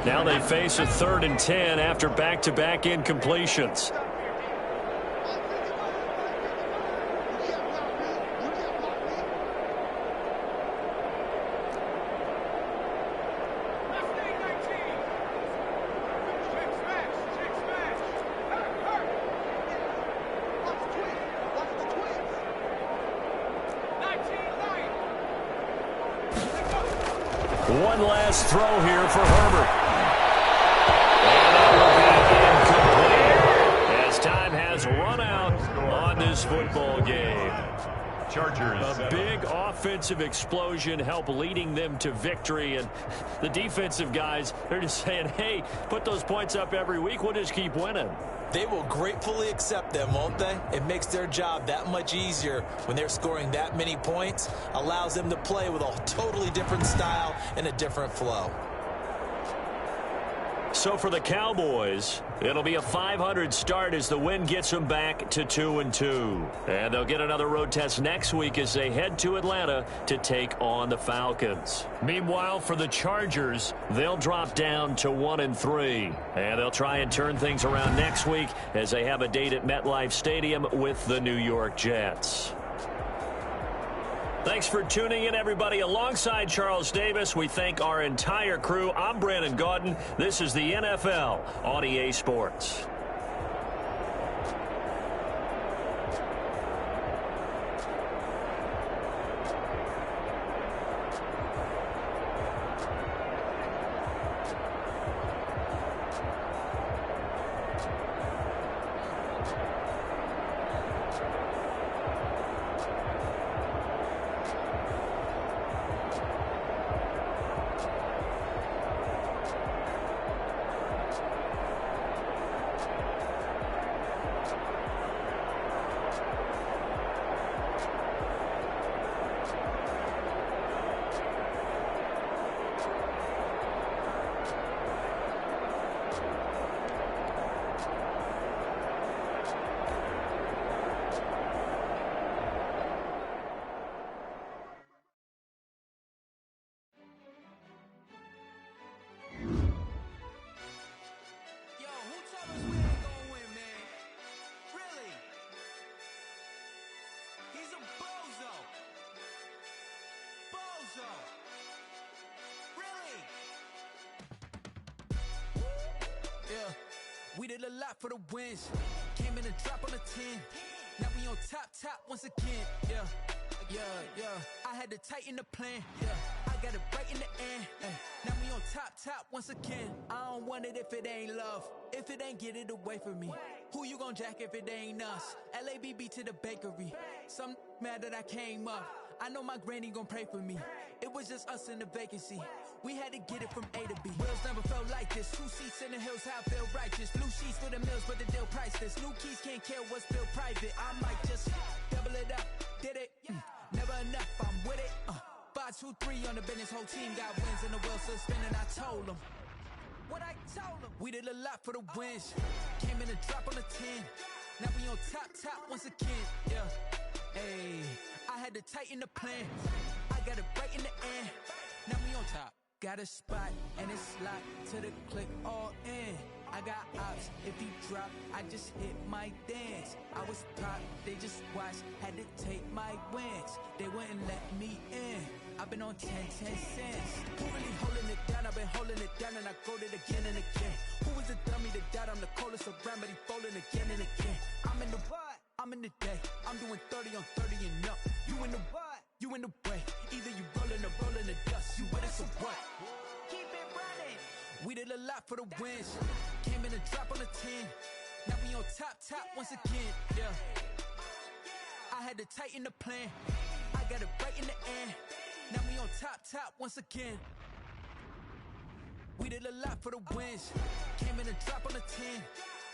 Now they face a 3rd and 10 after back-to-back incompletions. One last throw here for Herbert. And that will be incomplete as time has run out on this football game. Chargers. A big offensive explosion helped leading them to victory. And the defensive guys, they're just saying, hey, put those points up every week. We'll just keep winning. They will gratefully accept them, won't they? It makes their job that much easier when they're scoring that many points. Allows them to play with a totally different style and a different flow. So for the Cowboys, it'll be a 500 start as the win gets them back to 2-2. And they'll get another road test next week as they head to Atlanta to take on the Falcons. Meanwhile, for the Chargers, they'll drop down to 1-3. And they'll try and turn things around next week as they have a date at MetLife Stadium with the New York Jets. Thanks for tuning in, everybody. Alongside Charles Davis, we thank our entire crew. I'm Brandon Gaudin. This is the NFL on EA Sports. We did a lot for the wins. Came in and drop on a 10. Now we on top once again. Yeah. I had to tighten the plan. Yeah. I got it right in the end. Now we on top once again. I don't want it if it ain't love. If it ain't, get it away from me. Who you gon' jack if it ain't us? LABB to the bakery. Some mad that I came up. I know my granny gon' pray for me. It was just us in the vacancy. We had to get it from A to B. Wheels never felt like this. 2 seats in the hills, how I feel righteous. Blue sheets for the mills, but the deal priceless. New keys can't care what's built private. I might just double it up. Did it? Never enough, I'm with it. 5, 2, 3 on the business. Whole team got wins and the wheels still spinning. I told them what I told them. We did a lot for the wins. Came in and drop on a 10. Now we on top once again. Yeah. Hey, I had to tighten the plan. I got it right in the end. Now we on top. Got a spot and it's locked to the click all in. I got ops, if you drop, I just hit my dance. I was pop, they just watched, had to take my wins. They wouldn't let me in. I've been on 10 cents. Who really holding it down? I've been holding again and again. I'm in the what? I'm in the day. I'm doing 30 on 30 and up. You in the what? You in the way. Either you rolling or rolling the dust. You with us or what? Keep it running. We did a lot for the wins. Came in a drop on the 10. Now we on top once again. Yeah. I had to tighten the plan. I got it right in the end. Now we on top once again. We did a lot for the wins. Came in a drop on the 10.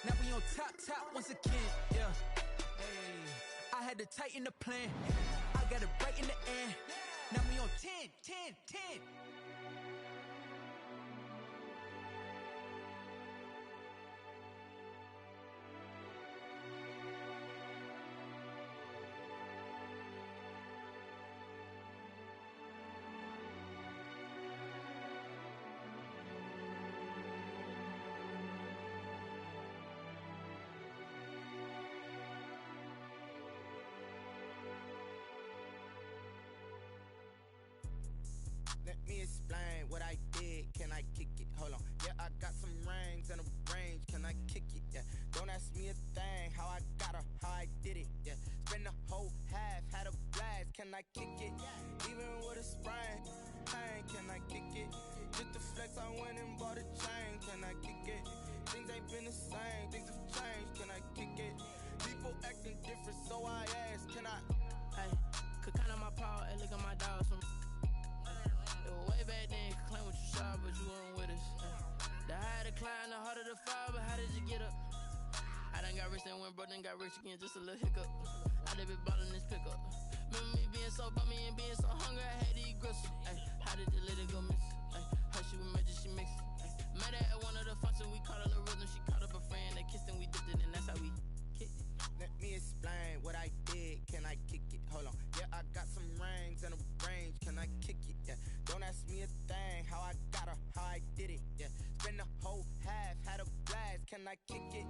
Now we on top once again. Yeah. Hey. I had to tighten the plan. I got it right in the end. Now we on 10. Let me explain what I did. Can I kick it? Hold on. Yeah, I got some rings and a range. Can I kick it? Yeah. Don't ask me a thing. How I got her, how I did it. Yeah. Spend the whole half, had a blast. Can I kick it? Even with a sprain. Pain, can I kick it? Just to flex, I went and bought a chain. Can I kick it? Things ain't been the same. Things have changed. Can I kick it? People acting different, so I asked. Can I? Hey, could count on my power and look at my dogs from. It was way back then, could claim what you saw, but you weren't with us. The higher the climb, the harder the fall, but how did you get up? I done got rich and went broke, then got rich again, just a little hiccup. I done been ballin' this pickup. Remember me being so bummy and being so hungry, I had to eat gristle. Ay, how did you let it go miss? Ay, how she was magic, she mixed. Met her at one of the functions, we caught a little rhythm, she caught up a friend, they kissed and we dipped it, and that's how we kicked it. Let me explain what I did. Can I kick it? Hold on. Yeah, I got some rings and a range. Can I kick it? Yeah. Don't ask me a thing. How I got her, how I did it. Yeah. Spend the whole half, had a blast. Can I kick it?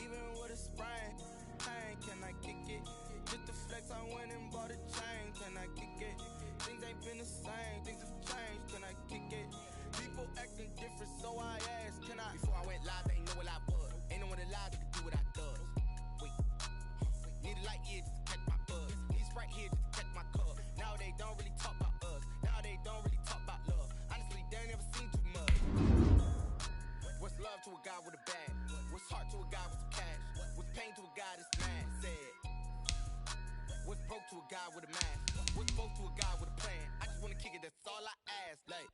Even with a sprain. Pain, can I kick it? Just to flex, I went and bought a chain. Can I kick it? Things ain't been the same. Things have changed. Can I kick it? People acting different, so I asked. Can I? Before I went live, they ain't know what I was. Ain't no one alive that could do what I does. Need a light here just to catch my buzz. Need Sprite here just to catch my cup. Now they don't really talk about us. Now they don't really talk about love. Honestly, they ain't never seen too much. What's love to a guy with a bag? What's heart to a guy with some cash? What's pain to a guy that's mad? Said. What's broke to a guy with a mask? What's broke to a guy with a plan? I just wanna kick it, that's all I ask. Like,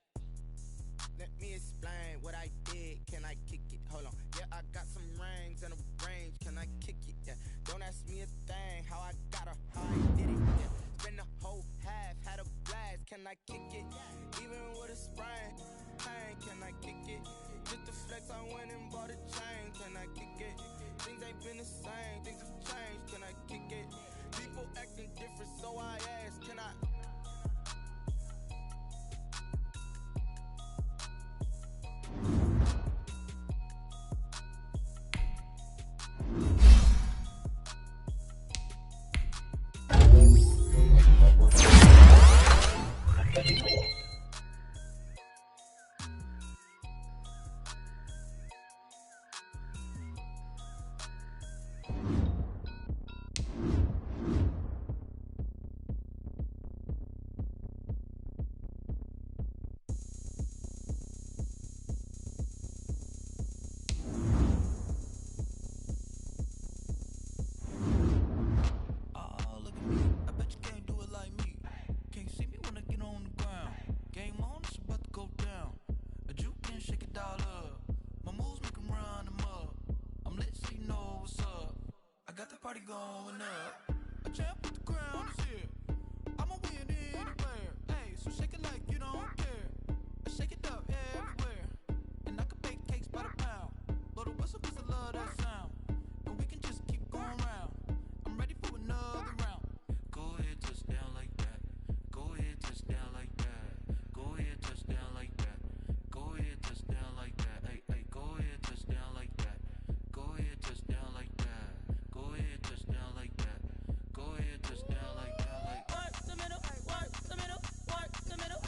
let me explain what I did. Can I kick it? Hold on. Yeah, I got some rings and a range. Can I kick it? Yeah. Don't ask me a thing. How I got her, how I did it. Yeah. Spend the whole half, had a blast. Can I kick it? Even with a sprain. Pain, can I kick it? Just to flex, I went and bought a chain. Can I kick it? Things ain't been the same. Things have changed. Can I kick it? People acting different, so I asked. Can I? Party going up. A champ with the crown is here. I'ma win anywhere. Hey, so shake it like you don't care. I shake it up everywhere. And I can bake cakes by the pound. Blow the whistle 'cause I love that sound. And we can just keep going round. I'm ready for another round. Go ahead, touch down like that. Go ahead, touch down like that. Go ahead, touch down like that. Go ahead, touch down like that. Hey, hey, go ahead, touch down like that. Go ahead, touch down like that. Go ahead, touch down like that. Go ahead, touch down like that. Like work the middle, work the middle, work the middle,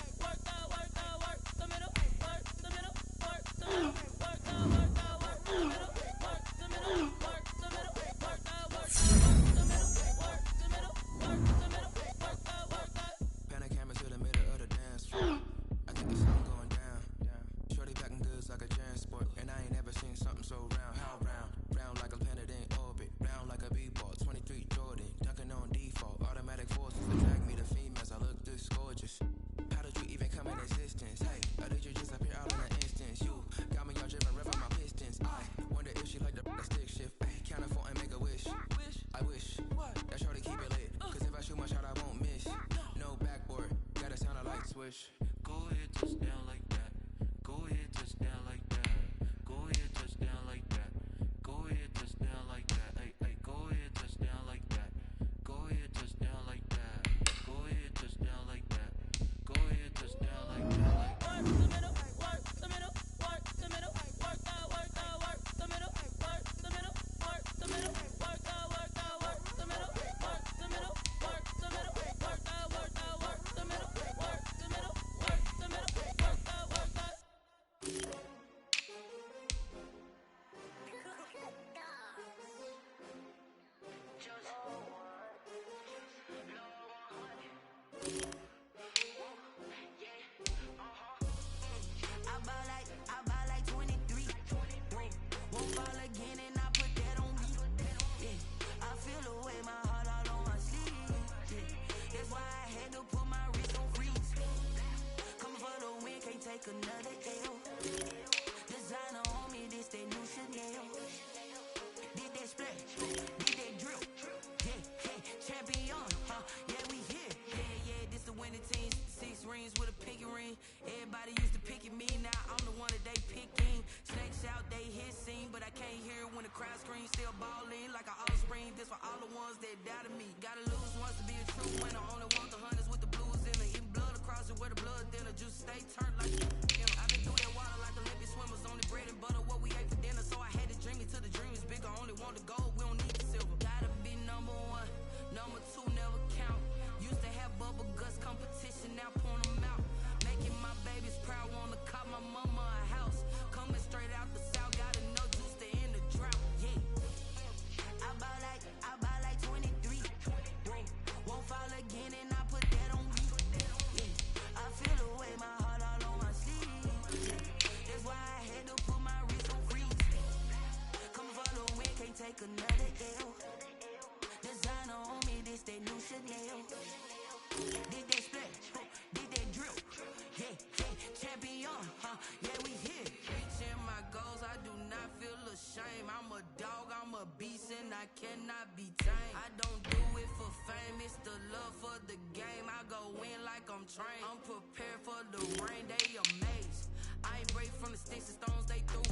Chanel. Designer on me, this that new Chanel. Did that splash, did that drip. Yeah, hey, champion, huh? Yeah, we here. Yeah, this the winning team. 6 rings with a pinky ring. Everybody used to pick at me, now I'm the one that they picking. Snakes out, they hit scene, but I can't hear when the crowd screams. Still balling like an offspring. This for all the ones that doubted me. Gotta lose once to be a true winner. Only want the hunters with the blues in it. Even blood across it where the blood dinner. Juice stay turned like I've been through that water like Olympic swimmers. Only bread and butter what we ate for dinner. So I had to dream it till the dream is bigger. Only want the gold, we don't need the silver. Gotta be number 1, number 2 never count. Used to have bubble guts competition, now point them out. Making my babies proud, wanna cop my mama a house. Coming straight out the south, gotta know juice to end the drought. Yeah, I buy like 23. Won't fall again and I put that on me. Yeah, I feel the way, my heart all on my sleeve. That's why I had to put my wrist on freeze. Coming for the win, can't take another L. Designer on me, this that new Chanel. Did that splash, did that drip. Yeah, champion, huh? Yeah, we here. Reaching my goals, I do not feel ashamed. I'm a dog, I'm a beast, and I cannot be tamed. I don't do it for fame, it's the love for the game. I go in like I'm trained. I'm prepared for the rain, they amazed. I ain't break from the sticks and stones they threw.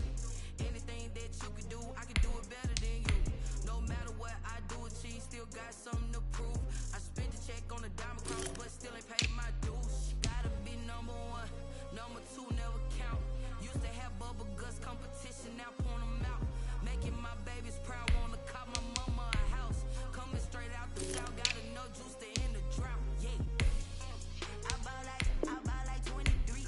Anything that you can do, I can do it better than you. No matter what I do, achieve, still got something to prove. I spent the check on the diamond cross, but still ain't paid my dues. Gotta be number 1, number 2 never count. Used to have bubble guts competition, now point them out. Making my babies proud, wanna cop my mama a house. Coming straight out the south, gotta know juice to end the drought. Yeah, I buy like 23.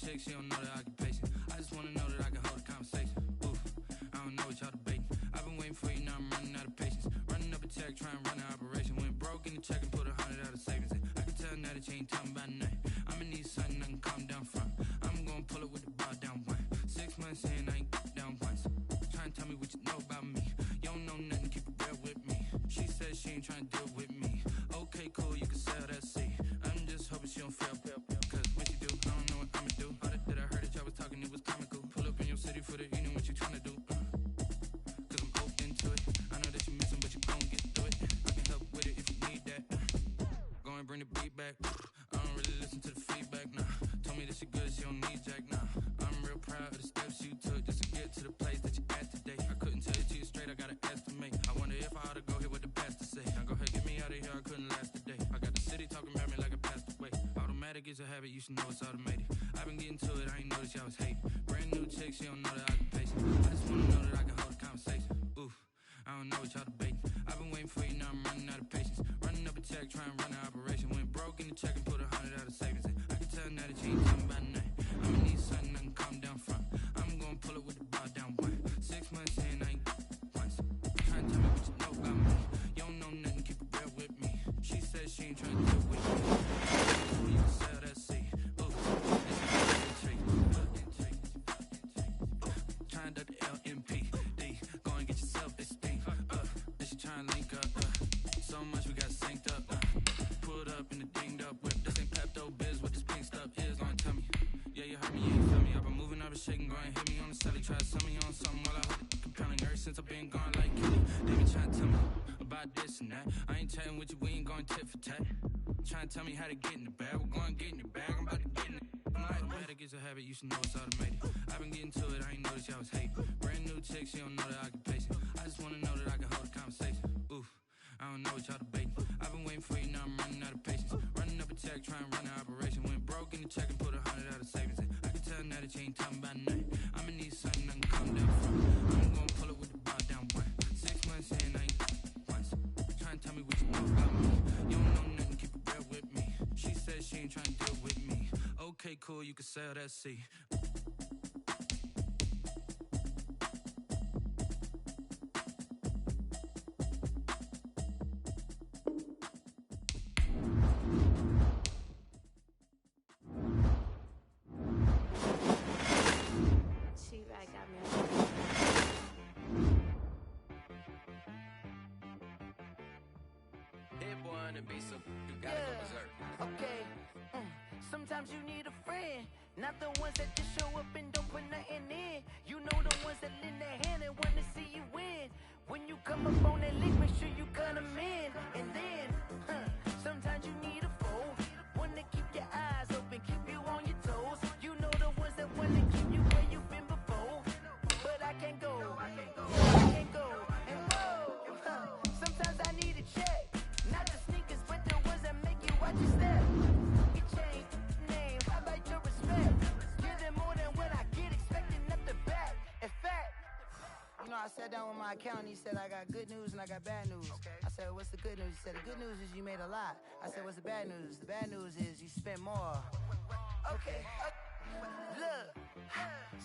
chick, she don't know the occupation. I just wanna know that I can hold a conversation. Oof, I don't know what y'all debating. I've been waiting for you, now I'm running out of patience. Running up a check, trying to run an operation. Went broke in the check and put 100 out of savings in. I can tell now that you ain't talking about nothing. I'ma need something I can calm down from. I'm gonna pull it with the bar down one. 6 months in, I ain't down once. Trying to tell me what you know about me. You don't know nothing, keep it real with me. She said she ain't trying to deal with me. Okay, cool, you can sell that seat. I'm just hoping she don't fail. Cause when she do, I don't know what I'ma do. All that I heard that y'all was talking, it was comical. Pull up in your city for the evening, what you trying to do? Cause I'm open to it. I know that you missing, but you gon' get through it. I can help with it if you need that. Go and bring the beat back. I don't really listen to the feedback, nah. Told me that she good, she don't need jack, nah. I'm real proud of the steps you took just to get to the place that you at today. I couldn't tell it to you straight, I gotta estimate. I wonder if I ought to go here with the best to say. Now go ahead, get me out of here, I couldn't last today. I got the city talking about me like I passed away. Automatic is a habit, you should know it's automated. I've been getting to it, I ain't noticed y'all was hating. Brand new chick, she don't know the occupation. I just wanna know that I can hold a conversation. Oof, I don't know what y'all debating. I've been waiting for you, now I'm running out of patience. Running up a check, trying to run an operation. Went broke in the check and put 100 out of savings in. I can tell now that you ain't talking about nothing. I'ma need something I can calm down from. I'm gonna pull it with the bar down one. 6 months in, I ain't once. Trying to tell me what you know about me. You don't know nothing, keep it real with me. She said she ain't trying to deal with me. Ooh, you can sell that seat. Ooh, trying to duck the LMPD. Go and get yourself this thing. This you trying to link up. So much we got synced up. Pulled up in the dinged up whip. This ain't Pepto Biz, what this pink stuff is. Gonna tell me. Yeah, you heard me, you ain't feel me. I've been moving, I've been shaking. Go and hit me on the celly. Try to sell me on something while I hold it compelling. Ever since I've been gone like Kelly. They been trying to tell me about this and that. I ain't chatting with you, we ain't going tit for tat. Trying to tell me how to get in the bag. We're going to get in the bag, I'm about to get in it. Automatic is a habit, you should know it's automated. I've been getting to it, I ain't noticed y'all was hating. Brand new chick, she don't know the occupation. I just wanna know that I can hold a conversation. Oof, I don't know what y'all debating. I've been waiting for you, now I'm running out of patience. Running up a check, trying to run an operation. Went broke in the check and put 100 out of savings in. I can tell now that you ain't talking about nothing. I'ma need something I can calm down from. I'm gonna pull it with the bar down one. 6 months in, I ain't once. Trying to tell me what you know about me. You don't know nothing, keep it real with me. She said she ain't trying to deal with me. Okay, cool, you can sell that seat. Okay, sometimes you need a friend, not the ones that just show up and don't put nothing in. You know the ones that lend their hand and wanna see you win. When you come up on that lick, make sure you cut them in. And then, sometimes you need a foe, one to keep your eyes open, keep you on your toes. You know the ones that wanna keep you where you've been before. But I can't go, I can't go. And whoa, sometimes I need a check, not the sneakers, but the ones that make you watch your step. You change name, how about your respect? Give them more than what I get, expecting nothing back. In fact, you know, I sat down with my accountant, he said I got good news and I got bad news. I said, what's the good news? He said, the good news is you made a lot. I said, what's the bad news? The bad news is you spent more. Okay, look,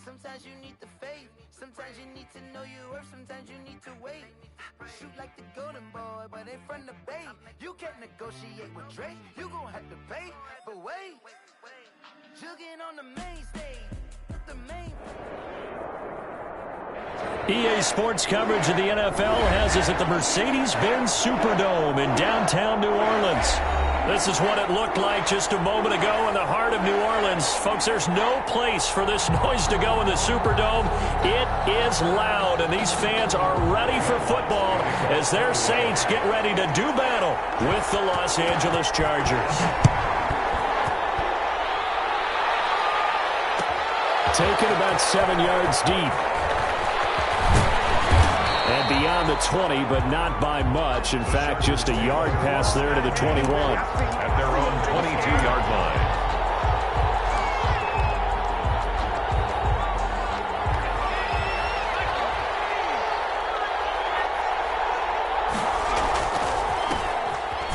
sometimes you need the faith, sometimes you need to know your worth, sometimes you need to wait. Shoot like the golden boy, but in front of the bay. You can't negotiate with Drake, you gon' have to pay. But wait, jugging on the main stage, the main. EA Sports coverage of the NFL has us at the Mercedes-Benz Superdome in downtown New Orleans. This is what it looked like just a moment ago in the heart of New Orleans. Folks, there's no place for this noise to go in the Superdome. It is loud, and these fans are ready for football as their Saints get ready to do battle with the Los Angeles Chargers. Taken about 7 yards deep. And beyond the 20, but not by much. In fact, just a yard pass there to the 21. At their own 22-yard line.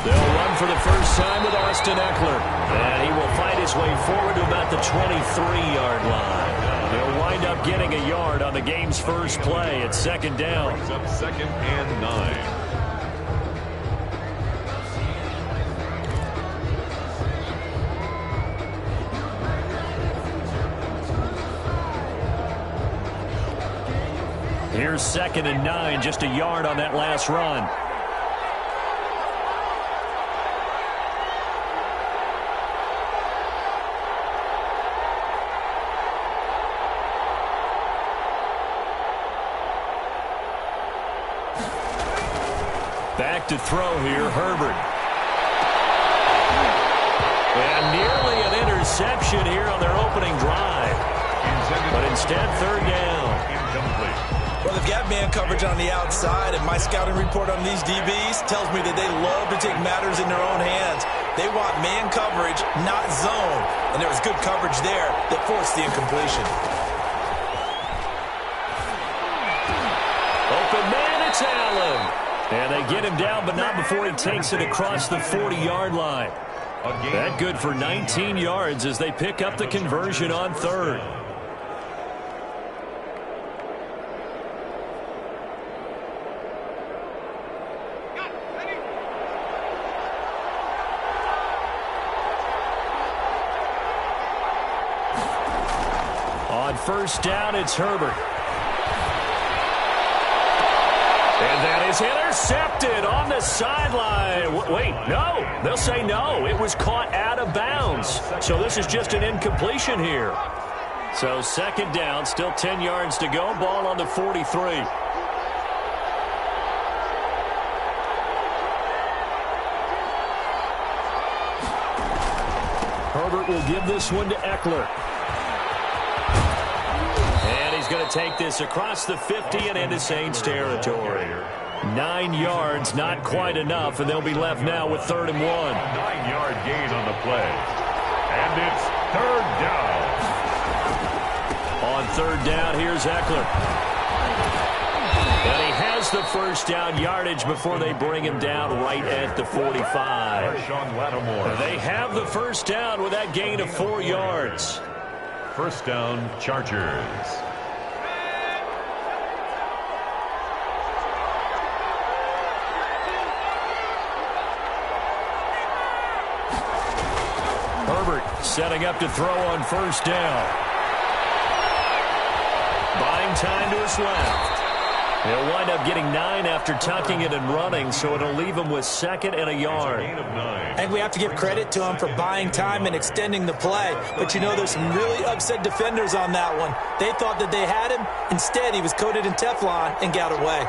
They'll run for the first time with Austin Eckler. And he will find his his way forward to about the 23-yard line. He'll wind up getting a yard on the game's first play at second down. Brings up 2nd and 9. Here's 2nd and 9, just a yard on that last run. Back to throw here, Herbert. And nearly an interception here on their opening drive. But instead, third down. Incomplete. Well, they've got man coverage on the outside, and my scouting report on these DBs tells me that they love to take matters in their own hands. They want man coverage, not zone. And there was good coverage there that forced the incompletion. Open man, it's Allen. And they get him down, but not before he takes it across the 40-yard line. That good for 19 yards as they pick up the conversion on third. On first down, it's Herbert. And that is intercepted on the sideline. Wait, no. They'll say no. It was caught out of bounds. So this is just an incompletion here. So second down, still 10 yards to go. Ball on the 43. Herbert will give this one to Eckler. Going to take this across the 50 and into Saints territory. 9 yards, not quite enough, and they'll be left now with 3rd and 1. 9-yard gain on the play. And it's 3rd down. On 3rd down, here's Eckler. And he has the first down yardage before they bring him down right at the 45. They have the first down with that gain of 4 yards. First down, Chargers. Herbert setting up to throw on first down. Buying time to his left. He'll wind up getting 9 after tucking it and running, so it'll leave him with 2nd and a yard. I think we have to give credit to him for buying time and extending the play. But, you know, there's some really upset defenders on that one. They thought that they had him. Instead, he was coated in Teflon and got away.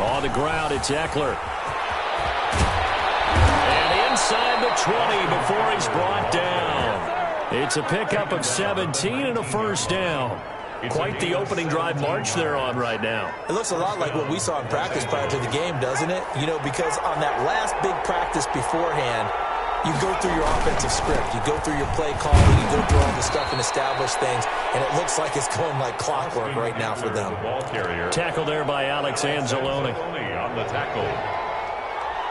On the ground, it's Eckler. Inside the 20 before he's brought down. It's a pickup of 17 and a first down. Quite the opening drive march they're on right now. It looks a lot like what we saw in practice prior to the game, doesn't it? You know, because on that last big practice beforehand, you go through your offensive script. You go through your play calling. You go through all the stuff and establish things. And it looks like it's going like clockwork right now for them. Tackle there by Alex Anzalone. On the tackle.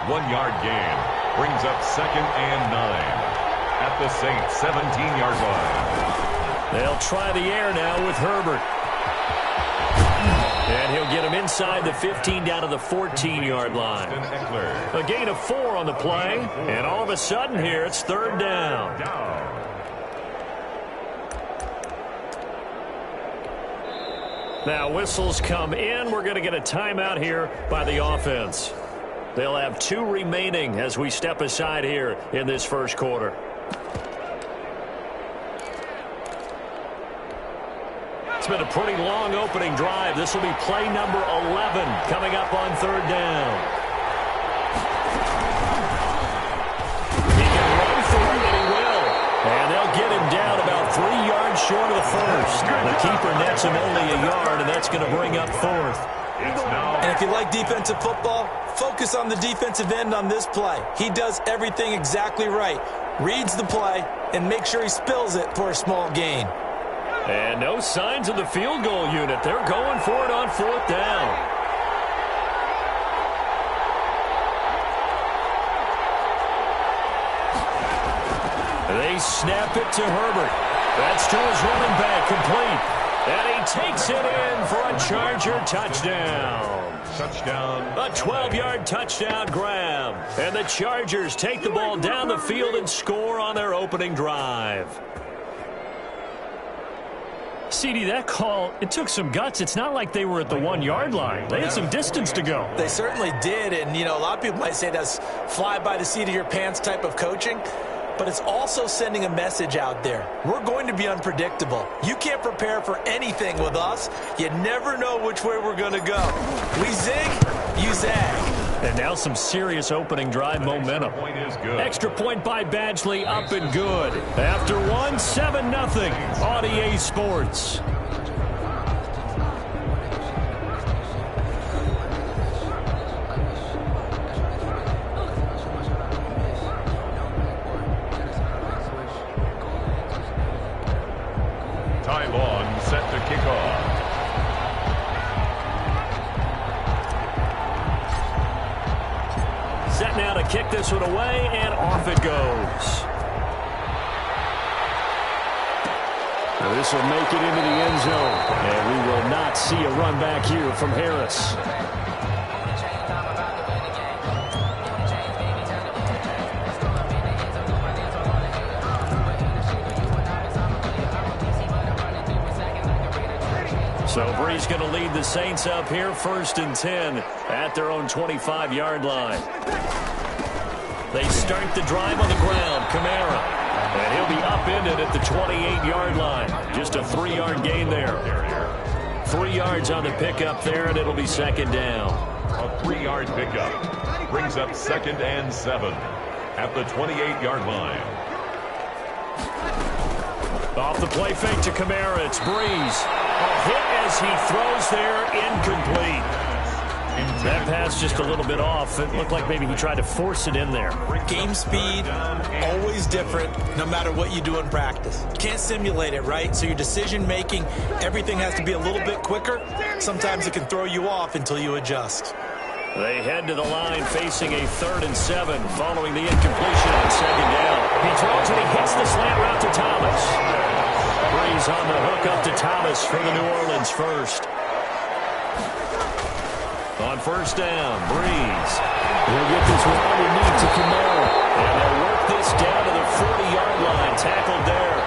1-yard gain. Brings up 2nd and 9 at the Saints 17-yard line. They'll try the air now with Herbert. And he'll get him inside the 15 down to the 14-yard line. A gain of 4 on the play. And all of a sudden here, it's 3rd down. Now whistles come in. We're going to get a timeout here by the offense. They'll have 2 remaining as we step aside here in this first quarter. It's been a pretty long opening drive. This will be play number 11 coming up on 3rd down. He can run for it, and he will. And they'll get him down about 3 yards short of the first. The keeper nets him only a yard, and that's going to bring up 4th. And if you like defensive football, focus on the defensive end on this play. He does everything exactly right. Reads the play and makes sure he spills it for a small gain. And no signs of the field goal unit. They're going for it on 4th down. They snap it to Herbert. That's to his running back, complete. And he takes it in for a Charger touchdown. Touchdown. A 12-yard touchdown grab. And the Chargers take the ball down the field and score on their opening drive. CD, that call, it took some guts. It's not like they were at the 1-yard line. They had some distance to go. They certainly did, and, a lot of people might say that's fly by the seat of your pants type of coaching, but it's also sending a message out there. We're going to be unpredictable. You can't prepare for anything with us. You never know which way we're going to go. We zig, you zag. And now some serious opening drive momentum. Point is good. Extra point by Badgley, up and good. After 7-0 on EA Sports. Ty Long set to kick off. Set now to kick this one away, and off it goes. This will make it into the end zone, and we will not see a run back here from Harris. So Brees going to lead the Saints up here, 1st and 10 at their own 25-yard line. They start the drive on the ground, Kamara. And he'll be upended at the 28-yard line. Just a 3-yard gain there. 3 yards on the pickup there, and it'll be 2nd down. A 3-yard pickup brings up 2nd and 7 at the 28-yard line. Off the play fake to Kamara, it's Brees. A hit as he throws there, incomplete. That pass just a little bit off. It looked like maybe he tried to force it in there. Game speed, always different, no matter what you do in practice. Can't simulate it, right? So your decision-making, everything has to be a little bit quicker. Sometimes it can throw you off until you adjust. They head to the line facing a 3rd and 7 following the incompletion on 2nd down. He throws and he hits the slant route to Thomas. Brees on the hook up to Thomas for the New Orleans first. On 1st down, Brees. He'll get this one underneath to Kamara. And they'll work this down to the 40-yard line. Tackled there.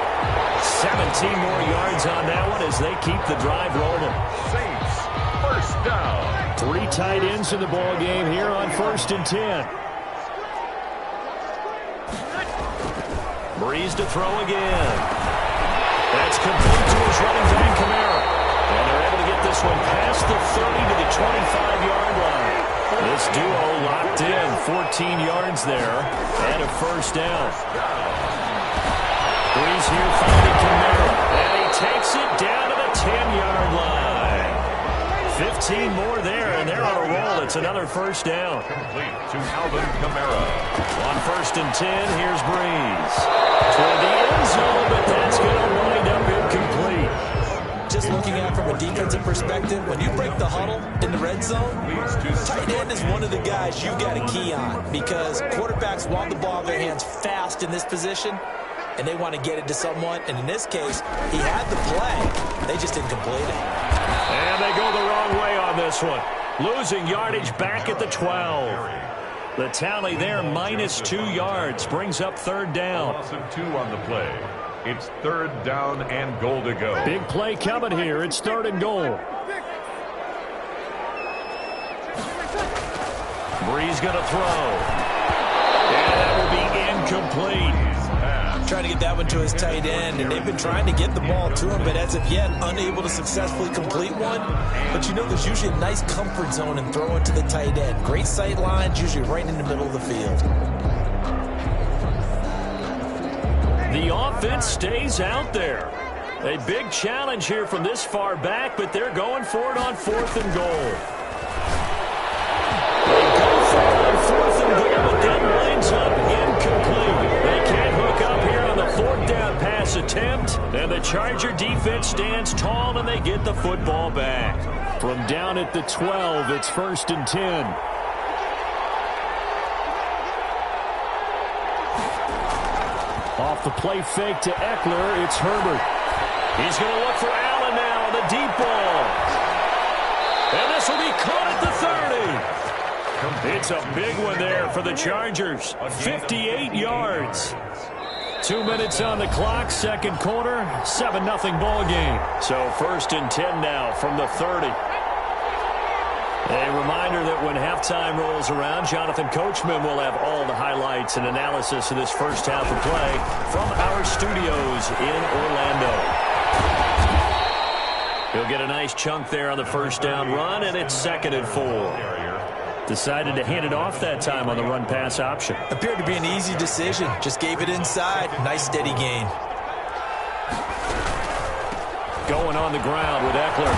17 more yards on that one as they keep the drive rolling. Saints, 1st down. 3 tight ends in the ball game here on 1st and 10. Brees to throw again. That's complete to his running back, Kamara. And they're able to get this one past the 30 to the 25-yard line. This duo locked in, 14 yards there, and a 1st down. Brees here finding Kamara, and he takes it down to the 10-yard line. 15 more there, and they're on a roll. It's another 1st down. Complete to Alvin Kamara. On 1st and 10, here's Brees. Toward the end zone, but that's going to wind up incomplete. Just looking at it from a defensive perspective, when you break the huddle in the red zone, tight end is one of the guys you got a key on because quarterbacks want the ball in their hands fast in this position, and they want to get it to someone. And in this case, he had the play. They just didn't complete it. And they go the wrong way on this one. Losing yardage back at the 12. The tally there, minus 2 yards, brings up 3rd down. Loss of 2 on the play. It's 3rd down and goal to go. Big play coming here. It's 3rd and goal. Brees going to throw. And that will be incomplete. Trying to get that one to his tight end, and they've been trying to get the ball to him, but as of yet, unable to successfully complete one. But there's usually a nice comfort zone in throwing to the tight end. Great sight lines, usually right in the middle of the field. The offense stays out there. A big challenge here from this far back, but they're going for it on 4th and goal. They go for it on 4th and goal, but that winds up incomplete. They can't hook up here on the 4th down pass attempt, and the Charger defense stands tall, and they get the football back. From down at the 12, it's 1st and 10. Off the play fake to Eckler, it's Herbert. He's going to look for Allen now on the deep ball. And this will be caught at the 30. It's a big one there for the Chargers. 58 yards. 2 minutes on the clock, second quarter, 7-0 ball game. So 1st and 10 now from the 30. A reminder that when halftime rolls around, Jonathan Coachman will have all the highlights and analysis of this first half of play from our studios in Orlando. He'll get a nice chunk there on the first down run, and it's 2nd and 4. Decided to hand it off that time on the run-pass option. Appeared to be an easy decision. Just gave it inside. Nice steady gain. Going on the ground with Eckler.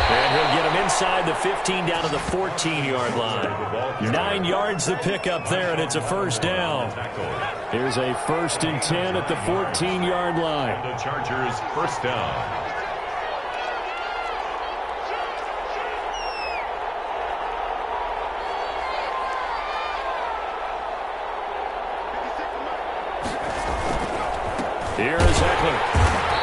And he'll get him inside the 15 down to the 14-yard line. 9 yards to pick up there, and it's a first down. Here's a 1st and 10 at the 14-yard line. The Chargers first down. Here's Eckler.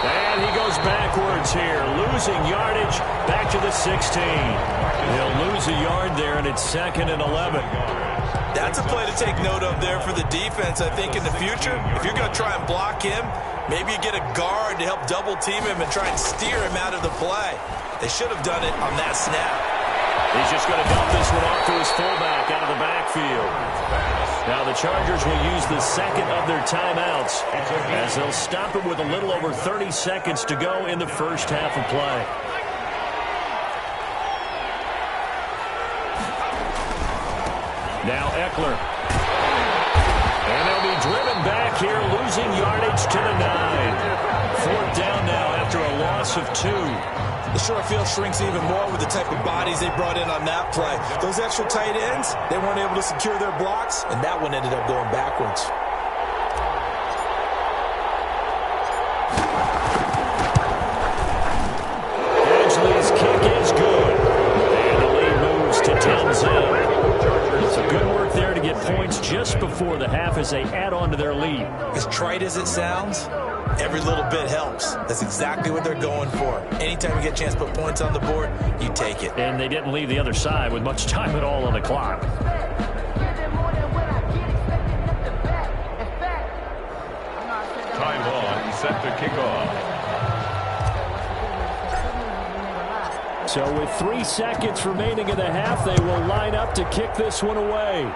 And he goes backwards here, losing yardage back to the 16. He'll lose a yard there, and it's 2nd and 11. That's a play to take note of there for the defense. I think in the future, if you're going to try and block him, maybe you get a guard to help double-team him and try and steer him out of the play. They should have done it on that snap. He's just going to dump this one off to his fullback out of the backfield. Now the Chargers will use the second of their timeouts as they'll stop it with a little over 30 seconds to go in the first half of play. Now Eckler. And they'll be driven back here, losing yardage to the 9. 4th down now after a loss of 2. The short field shrinks even more with the type of bodies they brought in on that play. Those extra tight ends, they weren't able to secure their blocks, and that one ended up going backwards. Edgley's kick is good. And the lead moves to 10-0. So good work there to get points just before the half as they add on to their lead. As trite as it sounds, every little bit helps. That's exactly what they're going for. Anytime you get a chance to put points on the board, you take it. And they didn't leave the other side with much time at all on the clock. Time on, set to kick off. So with 3 seconds remaining in the half, they will line up to kick this one away.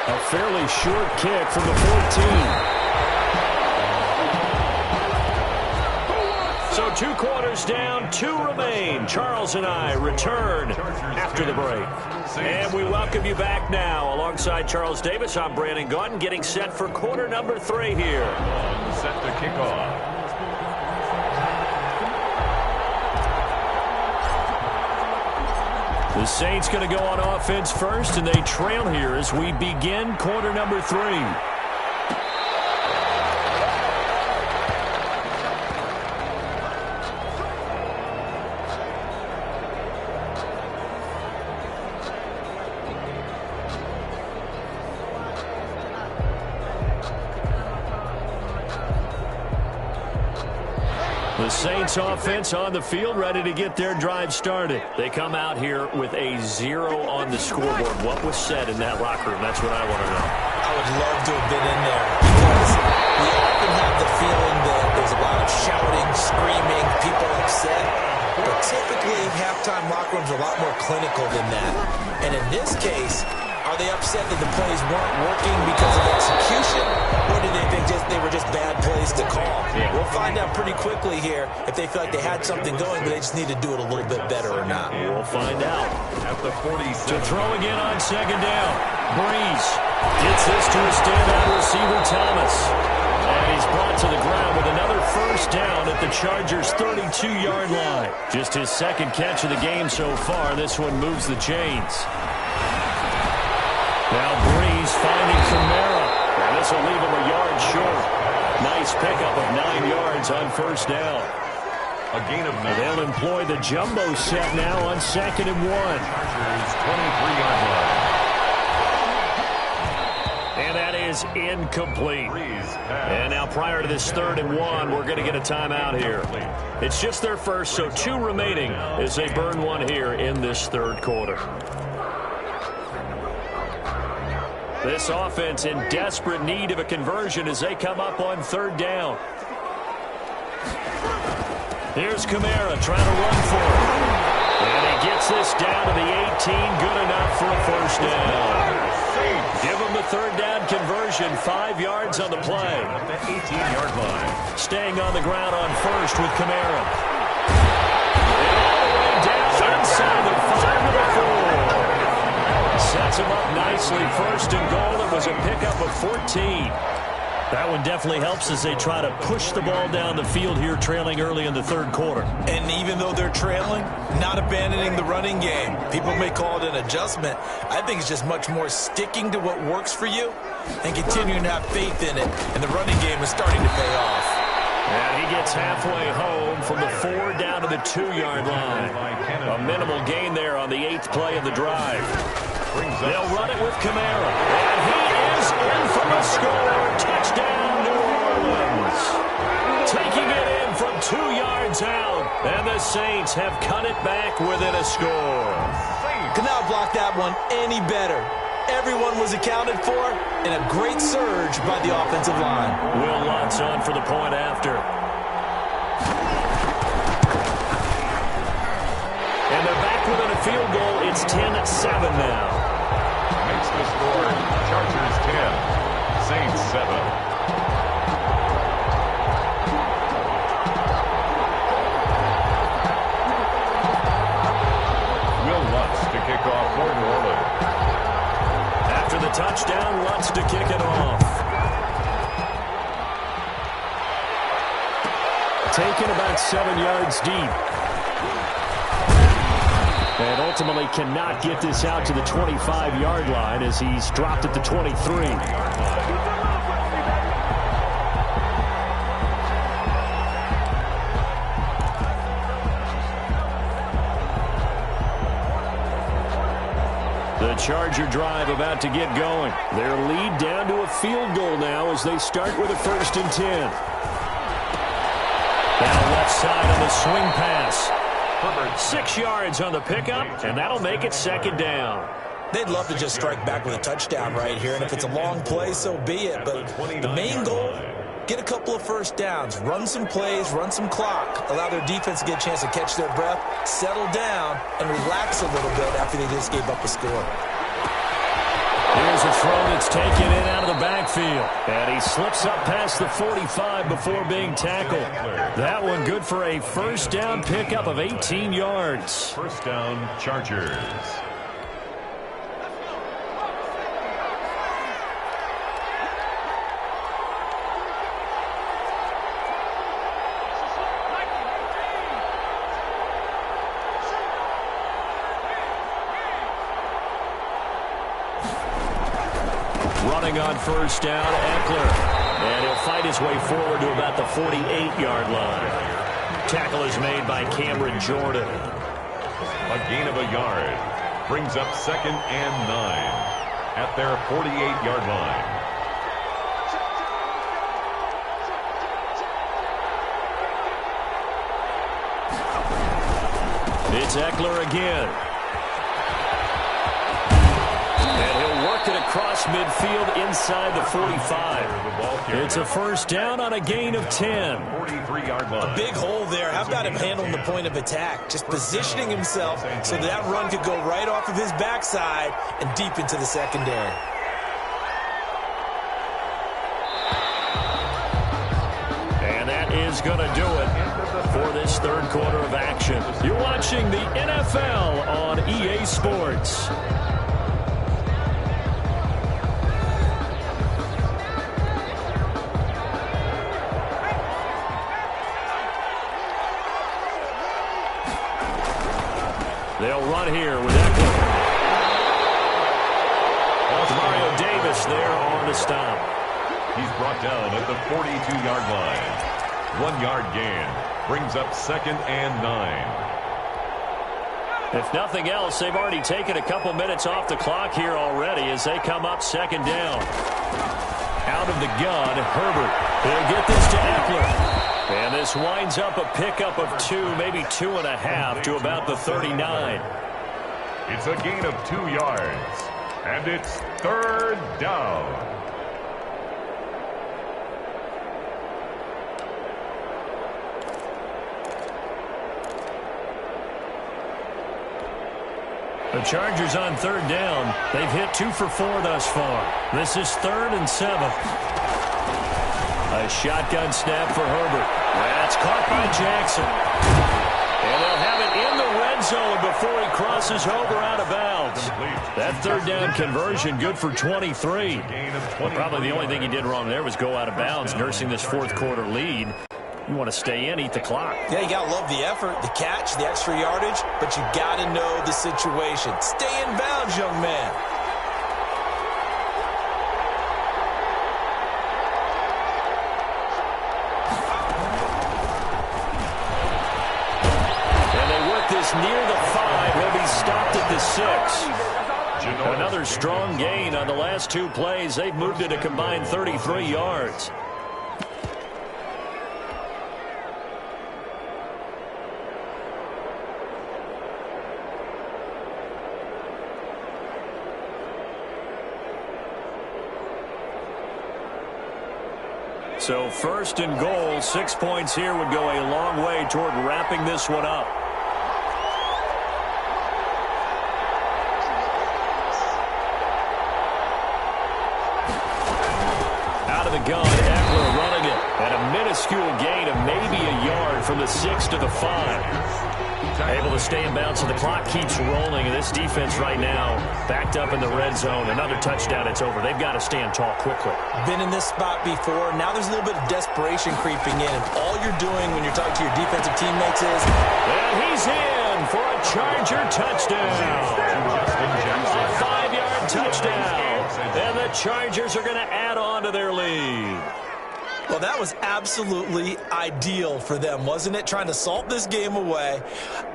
A fairly short kick from the 14. So 2 quarters down, 2 remain. Charles and I return after the break. And we welcome you back now. Alongside Charles Davis, I'm Brandon Gaudin, getting set for quarter number 3 here. Set to kick off. The Saints going to go on offense first, and they trail here as we begin quarter number 3. The Saints offense on the field, ready to get their drive started. They come out here with a 0 on the scoreboard. What was said in that locker room? That's what I want to know. I would love to have been in there because we often have the feeling that there's a lot of shouting, screaming, people upset. But typically, halftime locker rooms are a lot more clinical than that. And in this case, are they upset that the plays weren't working because of execution? Or do they think they were just bad plays to call? Yeah. We'll find out pretty quickly here if they feel like they had something going, but they just need to do it a little bit better or not. We'll find out. At the 47. To throw again on second down. Breeze gets this to a standout receiver, Thomas. And he's brought to the ground with another first down at the Chargers' 32-yard line. Just his second catch of the game so far. This one moves the chains. Now Breeze finding Kamara. And this will leave him a yard short. Nice pickup of 9 yards on first down. A gain of 9. They'll employ the jumbo set now on 2nd and 1. Chargers 23-yard line. And that is is incomplete. And now prior to this 3rd and 1, we're going to get a timeout here. It's just their first, so 2 remaining as they burn one here in this 3rd quarter. This offense in desperate need of a conversion as they come up on 3rd down. Here's Kamara trying to run for it. And he gets this down to the 18, good enough for a first down. Give him the 3rd down conversion, 5 yards on the play. At the 18-yard line. Staying on the ground on 1st with Kamara. And all the way down inside the 5 to the 4. Sets him up nicely. 1st and goal. It was a pickup of 14. That one definitely helps as they try to push the ball down the field here, trailing early in the 3rd quarter. And even though they're trailing, not abandoning the running game. People may call it an adjustment. I think it's just much more sticking to what works for you and continuing to have faith in it. And the running game is starting to pay off. And he gets halfway home from the 4 down to the 2-yard line. A minimal gain there on the 8th play of the drive. They'll run it with Kamara. And he is in for a score. Touchdown, New Orleans. Taking it in from 2 yards out. And the Saints have cut it back within a score. Could not block that one any better. Everyone was accounted for, and a great surge by the offensive line. Will Lutz on for the point after. And they're back within a field goal. It's 10-7 now. Makes the score Chargers 10, Saints 7. Will Lutz to kick off for New Orleans. After the touchdown, Lutz to kick it off. Taken about 7 yards deep. And ultimately cannot get this out to the 25-yard line as he's dropped at the 23. The Charger drive about to get going. Their lead down to a field goal now as they start with a 1st and 10. Down left side on the swing pass. 6 yards on the pickup, and that'll make it 2nd down. They'd love to just strike back with a touchdown right here, and if it's a long play, so be it. But the main goal, get a couple of first downs, run some plays, run some clock, allow their defense to get a chance to catch their breath, settle down, and relax a little bit after they just gave up a score. Here's a throw that's taken in out of the backfield. And he slips up past the 45 before being tackled. That one good for a first down pickup of 18 yards. First down, Chargers. Running on first down, Eckler. And he'll fight his way forward to about the 48-yard line. Tackle is made by Cameron Jordan. A gain of a yard. Brings up 2nd and 9 at their 48-yard line. It's Eckler again. It across midfield inside the 45. It's a first down on a gain of 10. 43-yard line. A big hole there. How about him handling the point of attack? Just positioning himself so that run could go right off of his backside and deep into the secondary. And that is going to do it for this 3rd quarter of action. You're watching the NFL on EA Sports. They'll run here with Eckler. Mario Davis there on the stop. He's brought down at the 42-yard line. 1 yard gain. Brings up 2nd and 9. If nothing else, they've already taken a couple minutes off the clock here already as they come up 2nd down. Out of the gun, Herbert. He'll get this to Eckler. And this winds up a pickup of 2, maybe 2.5 to about the 39. It's a gain of 2 yards, and it's 3rd down. The Chargers on 3rd down. They've hit 2 for 4 thus far. This is 3rd and 7. A shotgun snap for Herbert. That's caught by Jackson. And they'll have it in the red zone before he crosses over out of bounds. That 3rd down conversion good for 23. Well, probably the only thing he did wrong there was go out of bounds, nursing this 4th quarter lead. You want to stay in, eat the clock. Yeah, you got to love the effort, the catch, the extra yardage, but you got to know the situation. Stay in bounds, young man. And they work this near the 5. He'll be stopped at the 6. Another strong gain on the last 2 plays. They've moved it a combined 33 yards. So 1st and goal, 6 points here would go a long way toward wrapping this one up. Out of the gun, Eckler running it. And a minuscule gain of maybe a yard from the 6 to the 5. Able to stay in bounds, so the clock keeps rolling. And this defense right now backed up in the red zone. Another touchdown, it's over. They've got to stand tall quickly. Been in this spot before. Now there's a little bit of desperation creeping in. And all you're doing when you're talking to your defensive teammates is... And he's in for a Charger touchdown. A 5-yard touchdown. And the Chargers are going to add on to their lead. Well, that was absolutely ideal for them, wasn't it? Trying to salt this game away.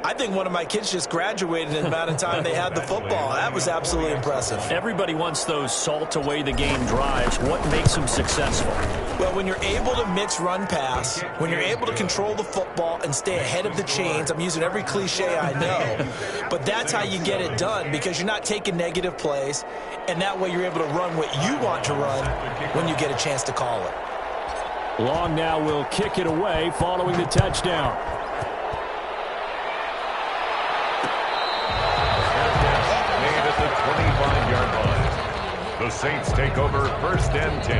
I think one of my kids just graduated in the amount of time they had the football. That was absolutely impressive. Everybody wants those salt away the game drives. What makes them successful? Well, when you're able to mix run pass, when you're able to control the football and stay ahead of the chains, I'm using every cliche I know, but that's how you get it done because you're not taking negative plays, and that way you're able to run what you want to run when you get a chance to call it. Long now will kick it away following the touchdown. Made at the 25-yard line. The Saints take over 1st and 10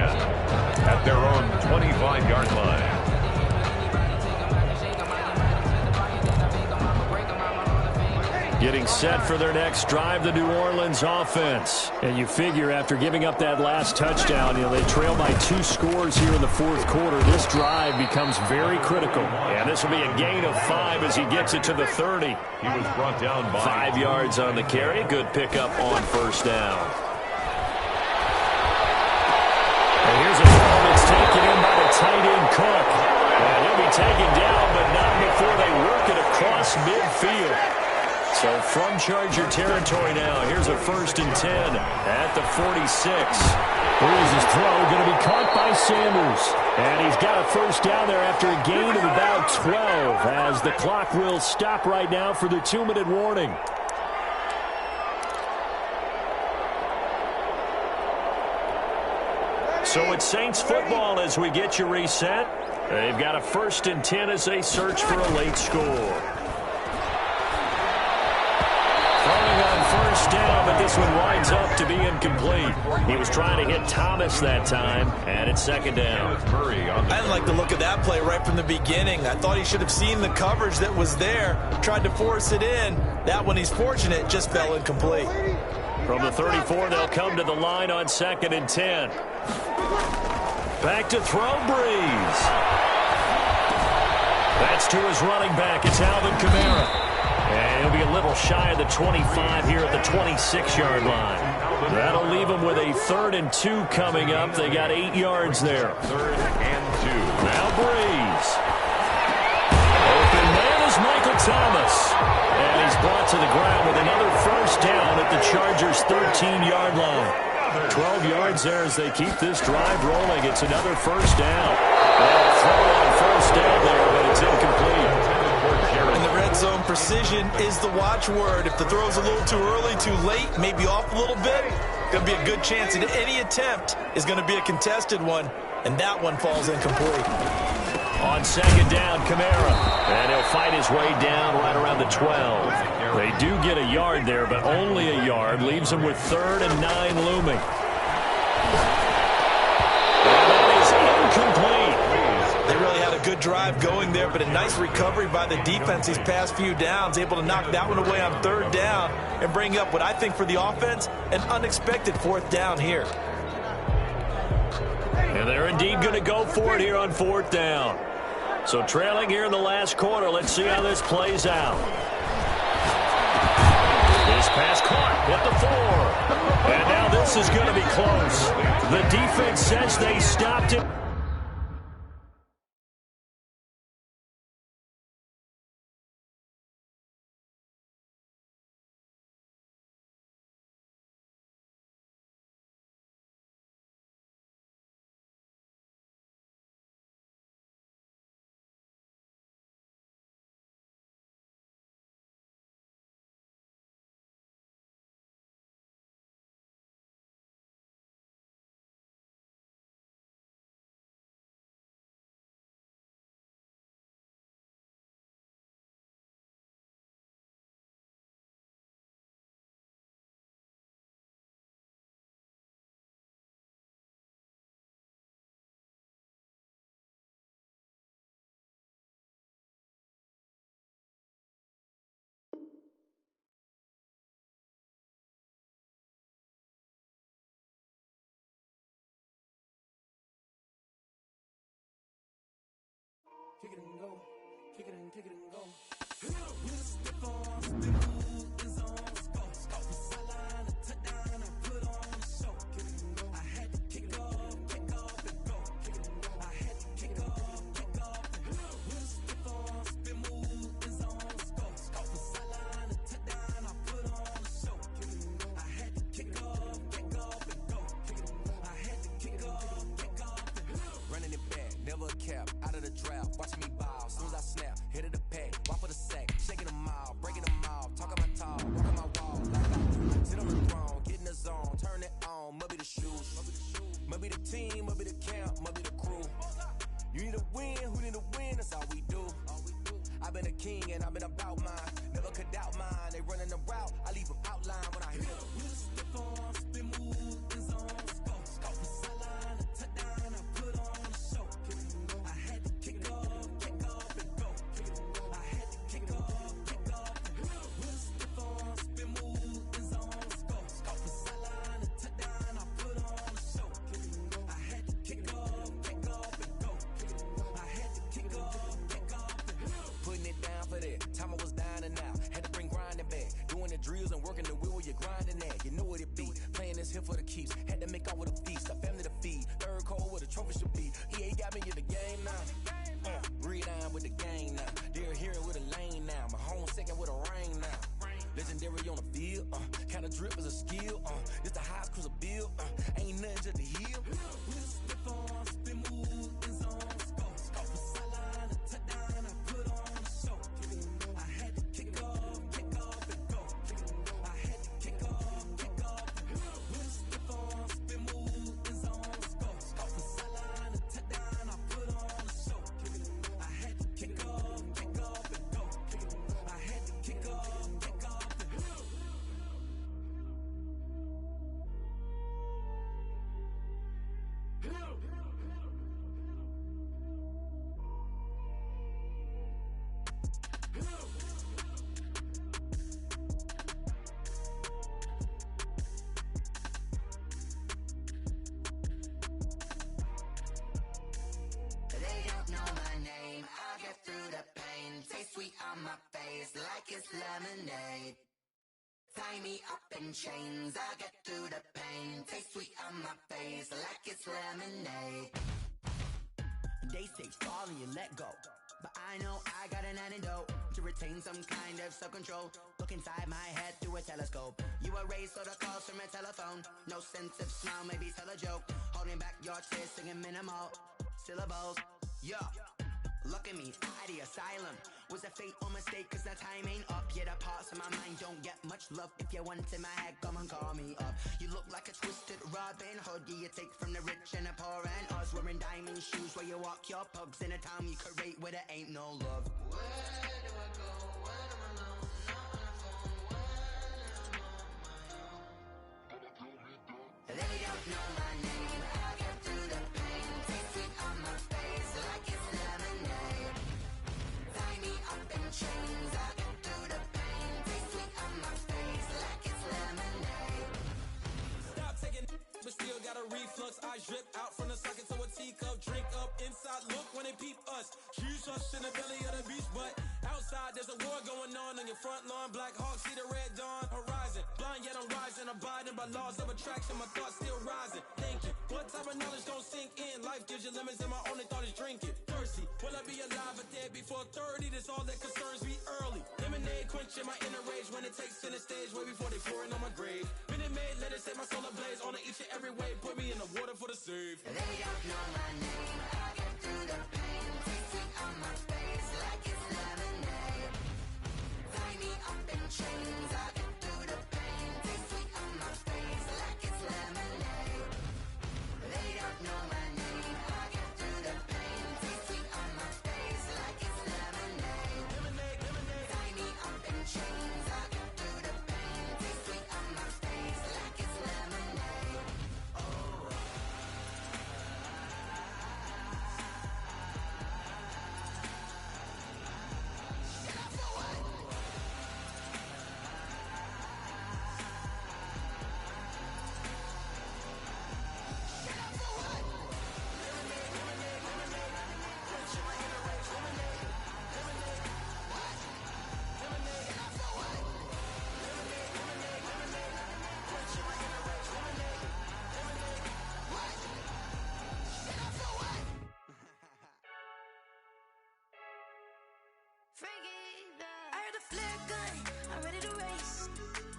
at their own 25-yard line. Getting set for their next drive, the New Orleans offense. And you figure after giving up that last touchdown, they trail by 2 scores here in the 4th quarter. This drive becomes very critical. And this will be a gain of 5 as he gets it to the 30. He was brought down by 5 yards on the carry. Good pickup on 1st down. And here's a throw that's taken in by the tight end Cook. And he'll be taken down, but not before they work it across midfield. So from Charger territory now, here's a 1st and 10 at the 46. Here's his throw, going to be caught by Sanders. And he's got a 1st down there after a gain of about 12 as the clock will stop right now for the 2-minute warning. So it's Saints football as we get you reset. They've got a 1st and 10 as they search for a late score. Throwing on 1st down, but this one winds up to be incomplete. He was trying to hit Thomas that time, and it's 2nd down. I didn't like the look of that play right from the beginning. I thought he should have seen the coverage that was there, tried to force it in. That one, he's fortunate, just fell incomplete. From the 34, they'll come to the line on 2nd and 10. Back to throw, Breeze. That's to his running back. It's Alvin Kamara. And he'll be a little shy of the 25 here at the 26-yard line. That'll leave him with a 3rd and 2 coming up. They got 8 yards there. 3rd and 2. Now Breeze. Open man is Michael Thomas. And he's brought to the ground with another 1st down at the Chargers' 13-yard line. Goddard. 12 yards there as they keep this drive rolling. It's another first down. They'll throw on first down there, but it's incomplete. And the red zone precision is the watchword. If the throw's a little too early, too late, maybe off a little bit, going to be a good chance that any attempt is going to be a contested one, and that one falls incomplete. On second down, Kamara. And he'll fight his way down right around the 12. They do get a yard there, but only a yard. Leaves them with 3rd and 9 looming. And that is incomplete. They really had a good drive going there, but a nice recovery by the defense these past few downs, able to knock that one away on 3rd down and bring up what I think for the offense, an unexpected 4th down here. And they're indeed going to go for it here on 4th down. So trailing here in the last quarter. Let's see how this plays out. This pass caught at the 4. And now this is going to be close. The defense says they stopped it. Kick it and go. Kick it and go. Step on, spin, move, and zone. Scope the sideline, a touchdown, I put on a show. Kick it and go. I had to kick off and go. Kick it and go. I had to kick off and go. Step on, spin, move, and zone. Scope the sideline, a touchdown, I put on a show. Kick it and go. I had to kick off and go. Kick it and go. I had to kick off and go. Running it back, never a cap, out of the drought. Watching me ball, soon as I snap, hit of the pack, walk for the sack, shaking them all, breaking them off, talking my talk, walking my wall, like I do. Sit on the throne, get in the zone, turn it on, must be the shoes, must be the team, must be the camp, must be the crew. You need a win, who need a win, that's all we do. I've been a king and I've been about mine, never could doubt mine, they running the route, I leave them outline when I hit them. Step on, spin, move, and zone, scope the sideline, a touchdown, I put on a show. I had to kick off and go. I had to kick off and go. Step on, spin, move, and zone, scope the sideline, a touchdown, I put on a show. I had to kick off and go. I had to kick off and go. Putting it down for that, time I was dying and out, had to bring grinding back, doing the drills and working the wheel where you're grinding at, you know what it be, playing this here for the keeps, had to make out with a feast, a family to feed, 3rd cold where the trophy should be, EA got me in the game now, read on with the game now, they're hearing with a lane now, my home second with a rain now, legendary on the field, kind of drip is a skill, this the highest cruiser bill, ain't nothing just the hill, step on, spin, move, and zone, scope the sideline, a touchdown, I put on a show, I had to kick off and go, I had to kick off and go, step on, spin, move, and zone, scope the sideline, a touchdown, I put on a show, I had to kick off and go, I had to kick off and go. They don't know my name, I'll get through the pain. Taste sweet on my face like it's lemonade. Tie me up in chains, I'll get through the pain. Taste sweet on my face like it's lemonade. They say fall and you let go, but I know I got an antidote to retain some kind of self-control. Look Look inside my head through a telescope. You erase all the calls from a telephone. No sense of smile, maybe tell a joke. Holding back your tears, singing minimal syllables. Yeah. Look at me, at the asylum. Was a fate or mistake, cause the time ain't up. Yeah, the parts of my mind don't get much love. If you want in my head, come and call me up. You look like a twisted Robin Hood. Yeah, you take from the rich and the poor and us. Wearing diamond shoes where you walk your pugs in a town you create where there ain't no love. Where do I go when I'm alone? Not on the phone, when I'm on my own. They don't know my name. I'll get through the pain. Taste it on my face like it's lemonade. Tie me up in chains. I'll get through the pain. Taste it on my face like it's lemonade. Stop taking but still got a reflux. Eyes drip out from the socket to a teacup. Drink up inside, look when they peep us. Shoes us in the belly of the beach, but outside there's a war going on your front lawn. Black Hawk, see the red dawn horizon. Blind yet I'm rising, abiding by laws of attraction. My thoughts still rising. Thinking, what type of knowledge don't sink in? Life gives you lemons and my only thought is drinking. Thirsty, will I be alive or dead before 30? That's all that concerns me early. Lemonade quenching my inner rage when it takes center stage way before they pour it on my grave. Minute Maid, let it set my soul ablaze on each and every way. Put me in the water for the save. They don't know my name. I'll get through the pain. Taste it on my face like it's lemonade. Tie me up in chains. I'll get through the pain. Taste it on my face like it's lemonade. They don't know my name. I'll get through the pain. Taste it on my face like it's lemonade. Tie me up in chains. I'll get through the pain. Taste it on my face like it's lemonade. I heard the flare gun, I'm ready to race.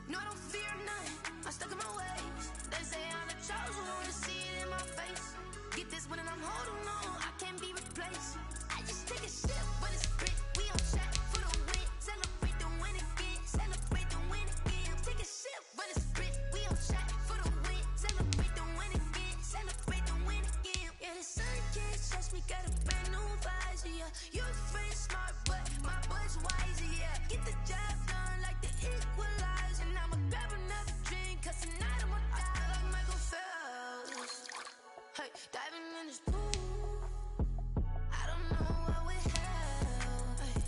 No, I don't fear none, I'm stuck in my ways. They say I'm the chosen one, to see it in my face. Get this when I'm holding on, I can't be replaced. I just take a sip when it's split, we on track for the win. Celebrate the win again, celebrate the win again. Take a sip when it's split, we on track for the win. Celebrate the win again, celebrate the win again. Yeah, the sun can't touch me, got a brand new visor, yeah. You're friend smart, but my boy's wiser, yeah. Get the job done like the equalizer. Now I'ma grab another drink, cause tonight I'ma die like Michael Phelps. Hey, diving in this pool, I don't know what we have. Hey,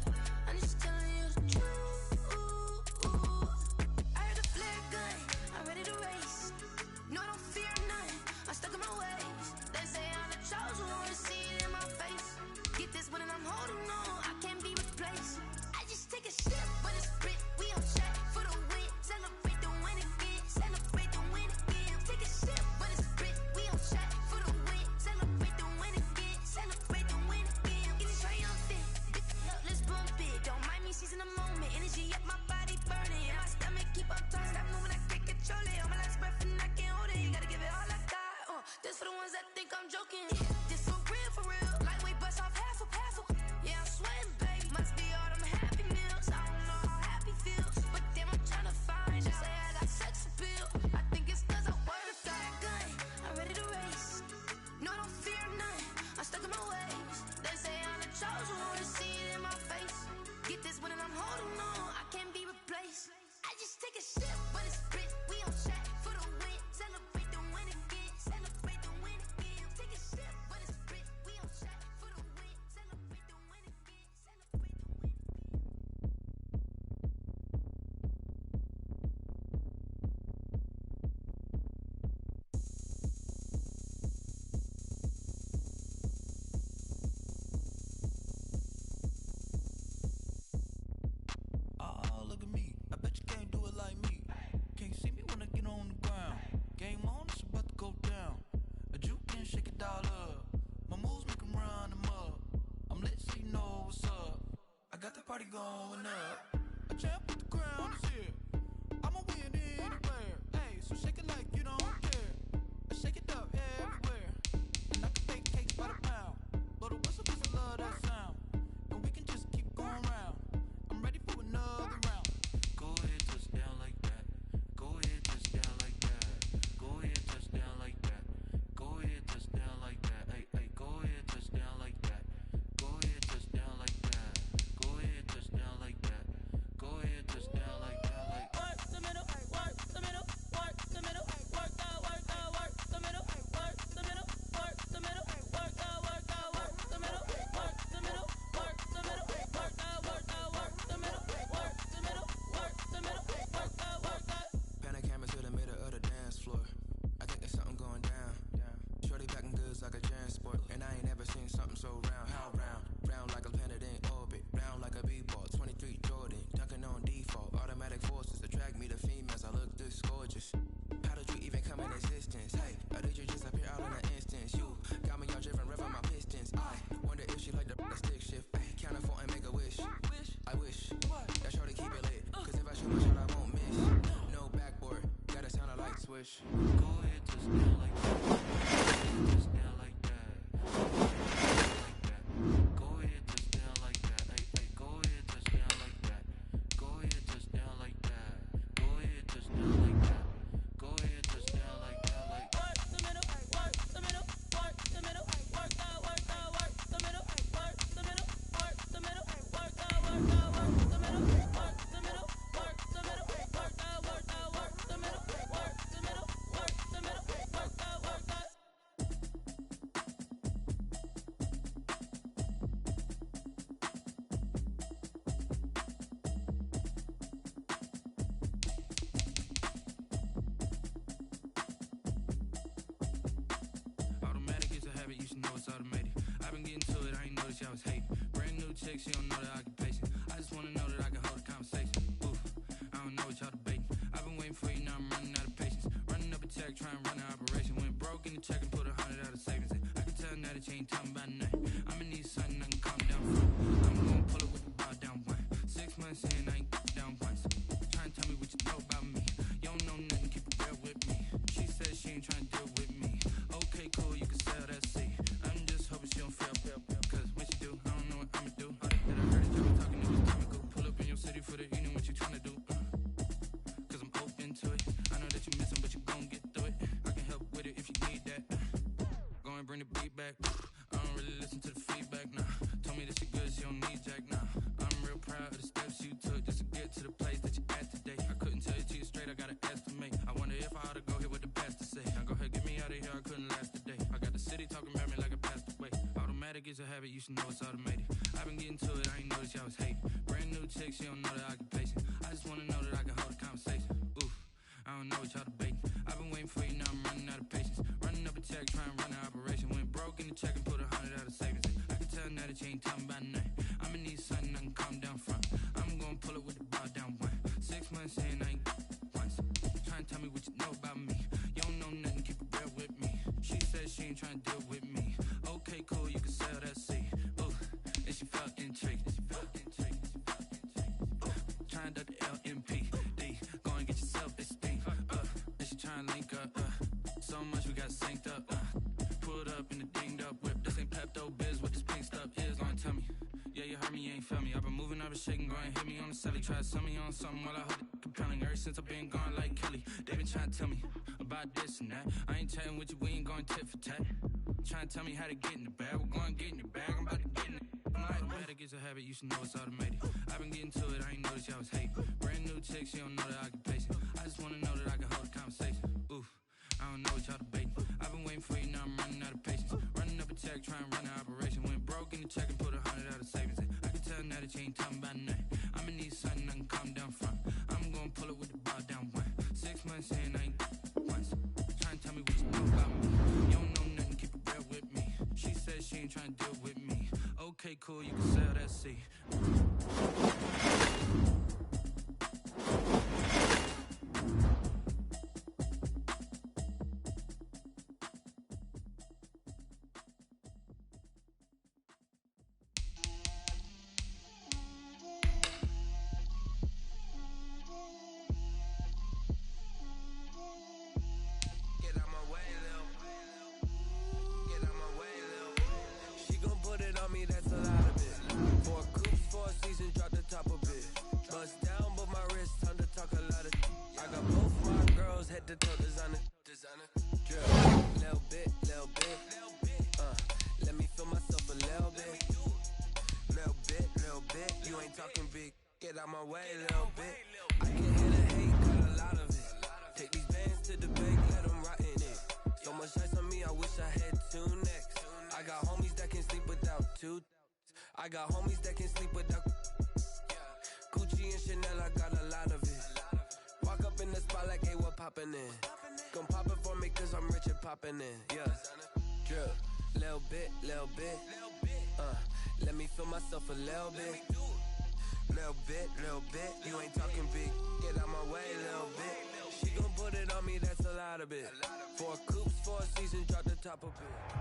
I'm just telling you the truth. I heard the flare gun, I'm ready to race. No, I don't fear none, I'm stuck in my ways. They say I'm the chosen one, to see it in my face. Get this when I'm holding on, I can't be replaced. I just take a sip when it's split, we on track for the win. Celebrate the win again, celebrate the win again. Take a sip when it's split, we on track for the win. Celebrate the win again, celebrate the win again. Get it triumphant, let's bump it. Don't mind me seizing the moment, energy up my body burning. And my stomach keep on turning, stop moving, I can't control it. On my last breath and I can't hold it, you gotta give it all I got. This for the ones that think I'm joking. This for real, lightweight bust off half a. Yeah, I'm sweating, baby. Must be all them happy meals. I don't know how happy feels, but damn, I'm trying to find out. Say I got sex appeal. I think it's cause I wear the flag gun. I'm ready to race. No, I don't fear none. I'm stuck in my ways. They say I'm the chosen one, to see it in my face. Get this when I'm holding on, I can't be replaced. I just take a sip when it's split. We on track for the win. Celebrate the win again. Celebrate the win again. Take a sip when it's split. We on track for the win. Celebrate the win again. Celebrate the win again. Oh, look at me. I bet you can't do it like me. Can't see me when I get on the ground. Game on, it's about to go down. A juke and shake it all up. My moves make 'em run them up. I'm lit so you know what's up. I got the party going up. A champ with the crown is here. chick, she don't know that I can patient. I just wanna know that I can hold a conversation. Oof, I don't know what y'all debating. I've been waiting for you, now I'm running out of patience. Running up a check, trying to run an operation. Went broke in the check and put 100 out of savings in. I can tell now that you ain't talking about nothing. I'ma need something I can calm down from. I'm gonna pull it with the bar down one. 6 months in, I ain't down once. Trying to tell me what you know about me. You don't know nothing, keep it real with me. She said she ain't trying to deal with me. Okay, cool, you can sell that seat. I'm just hoping she don't fail. Cause when she do, I don't know what I'ma do. All that I heard is y'all talking, it was comical. Pull up in your city for the evening, what you trying to do? Cause I'm open to it. I know that you missing, but you gon' get through it. I can help with it if you need that. Go and bring the beat back. I don't really listen to the feedback, nah. Told me that she good, she don't need Jack, nah. I'm real proud of the steps you took just to get to the place that you at today. I couldn't tell you to you straight, I gotta estimate. I wonder if I ought to go here with the pastor say. Now go ahead, get me out of here, I couldn't last today. I got the city talking about me like I passed away. Automatic is a habit, you should know it's automated. I've been getting to it, I ain't noticed y'all was hating. Brand new chick, she don't know that I can patient. I just wanna know that I can hold a conversation. Oof, I don't know what y'all debating. I've been waiting for you, now I'm running out of patience. Running up a check, trying to run an operation. Went broke in the check and put 100 out of savings in. I can tell now that you ain't talking about nothing. I'ma need something I can calm down from. I'm gonna pull it with the bar down one. 6 months in, I ain't once. Trying to tell me what you know about me. You don't know nothing, keep it real with me. She said she ain't trying to deal with me. Okay, cool, you can sell that seat. Ooh, and she felt intrigued. Trying to duck the LMPD. Go and get yourself esteem. And she trying to link up. So much we got synced up. Pulled up in the dinged up whip. This ain't Pepto Biz, what this pink stuff is. Go and tell me. Yeah, you heard me, you ain't felt me. I've been moving, I've been shaking, go and hit me on the celly. Try to sell me on something while I hold it compelling. Ever since I've been gone like Kelly, they been trying to tell me about this and that. I ain't chatting with you, we ain't going tit for tat. Trying to tell me how to get in the bag. We're going to get in the bag, I'm about to get in it. Automatic is a habit, you should know it's automated. I've been getting to it, I ain't noticed y'all was hating. Brand new chick, she don't know that I can patient. I just wanna know that I can hold a conversation. Oof, I don't know what y'all debating. I've been waiting for you, now I'm running out of patience. Running up a check, trying to run an operation. Went broke in the check and put 100 out of savings in. I can tell now that you ain't talking about nothing. I'ma need something I can calm down from. I'm gonna pull it with the bar down one. 6 months in, I ain't once. Trying to tell me what you know about me. You don't know nothing, keep it real with me. She said she ain't trying to deal with me. Okay, cool, you can sell that seat. I got homies that can sleep without Gucci and Chanel, I got a lot of it. Walk up in the spot like, hey, what poppin' in? Gon' pop it for me cause I'm rich and poppin' in. Yeah, drip, little bit, let me feel myself a little bit. Little bit, you ain't talking big. Get out my way, little bit. She gon' put it on me, that's a lot of it. 4 coops, 4 seasons, drop the top of it.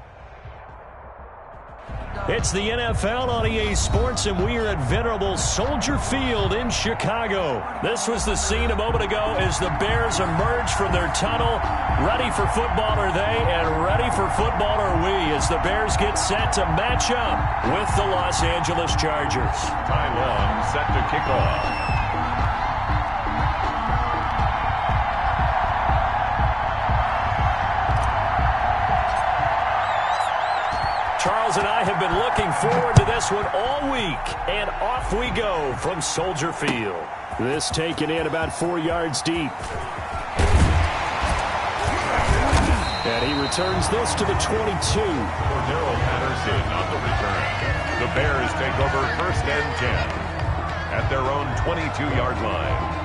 It's the NFL on EA Sports, and we are at venerable Soldier Field in Chicago. This was the scene a moment ago as the Bears emerged from their tunnel. Ready for football are they, and ready for football are we, as the Bears get set to match up with the Los Angeles Chargers. Time 1 set to kick off. Charles and I have been looking forward to this one all week, and off we go from Soldier Field. This taken in about 4 yards deep. And he returns this to the 22. Cordero Patterson on the return. The Bears take over 1st and 10 at their own 22-yard line.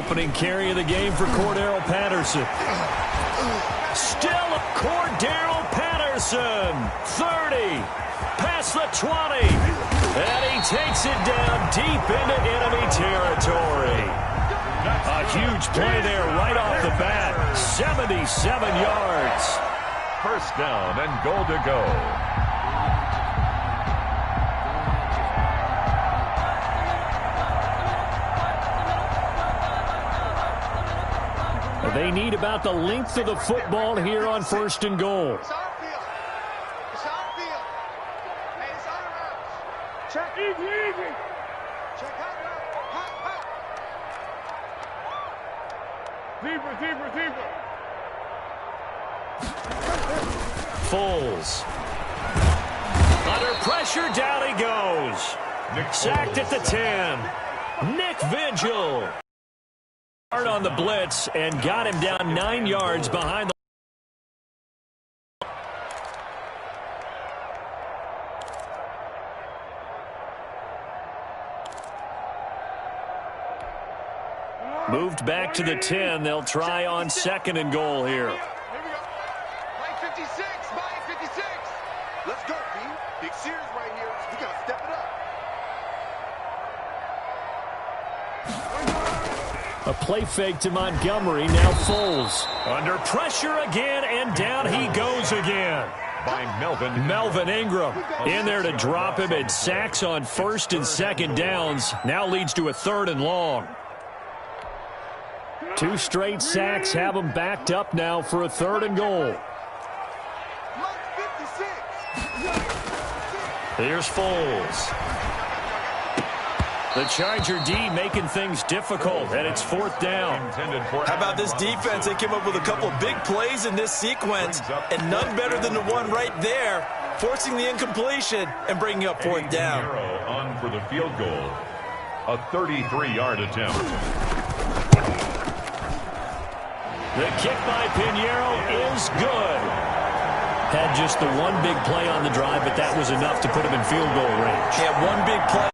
opening carry of the game for Cordero Patterson. Still Cordero Patterson. 30. Past the 20. And he takes it down deep into enemy territory. A huge play there right off the bat. 77 yards. First down and goal to go. They need about the length of the football here on first and goal. It's our field. It's our field. Hey, it's our route. Check. Easy. Check hot route. Hot. Deeper. Foles. Under pressure, down he goes. Sacked at the 10. Nick Vigil. Hard on the blitz and got him down 9 yards behind the moved back to the 10. They'll try on second and goal here. Here we go. Play 56. Play 56. Let's go, B. Big series right here. We got to step it up. A play fake to Montgomery. Now Foles. Under pressure again, and down he goes again. By Melvin Ingram in there to drop him, and sacks on first and second downs. Now leads to a third and long. 2 straight sacks have him backed up now for a third and goal. Here's Foles. The Charger D making things difficult, and it's fourth down. How about this defense? They came up with a couple big plays in this sequence, and none better than the one right there, forcing the incompletion and bringing up fourth down. On for the field goal. A 33-yard attempt. The kick by Pinheiro is good. Had just the one big play on the drive, but that was enough to put him in field goal range. Yeah, one big play.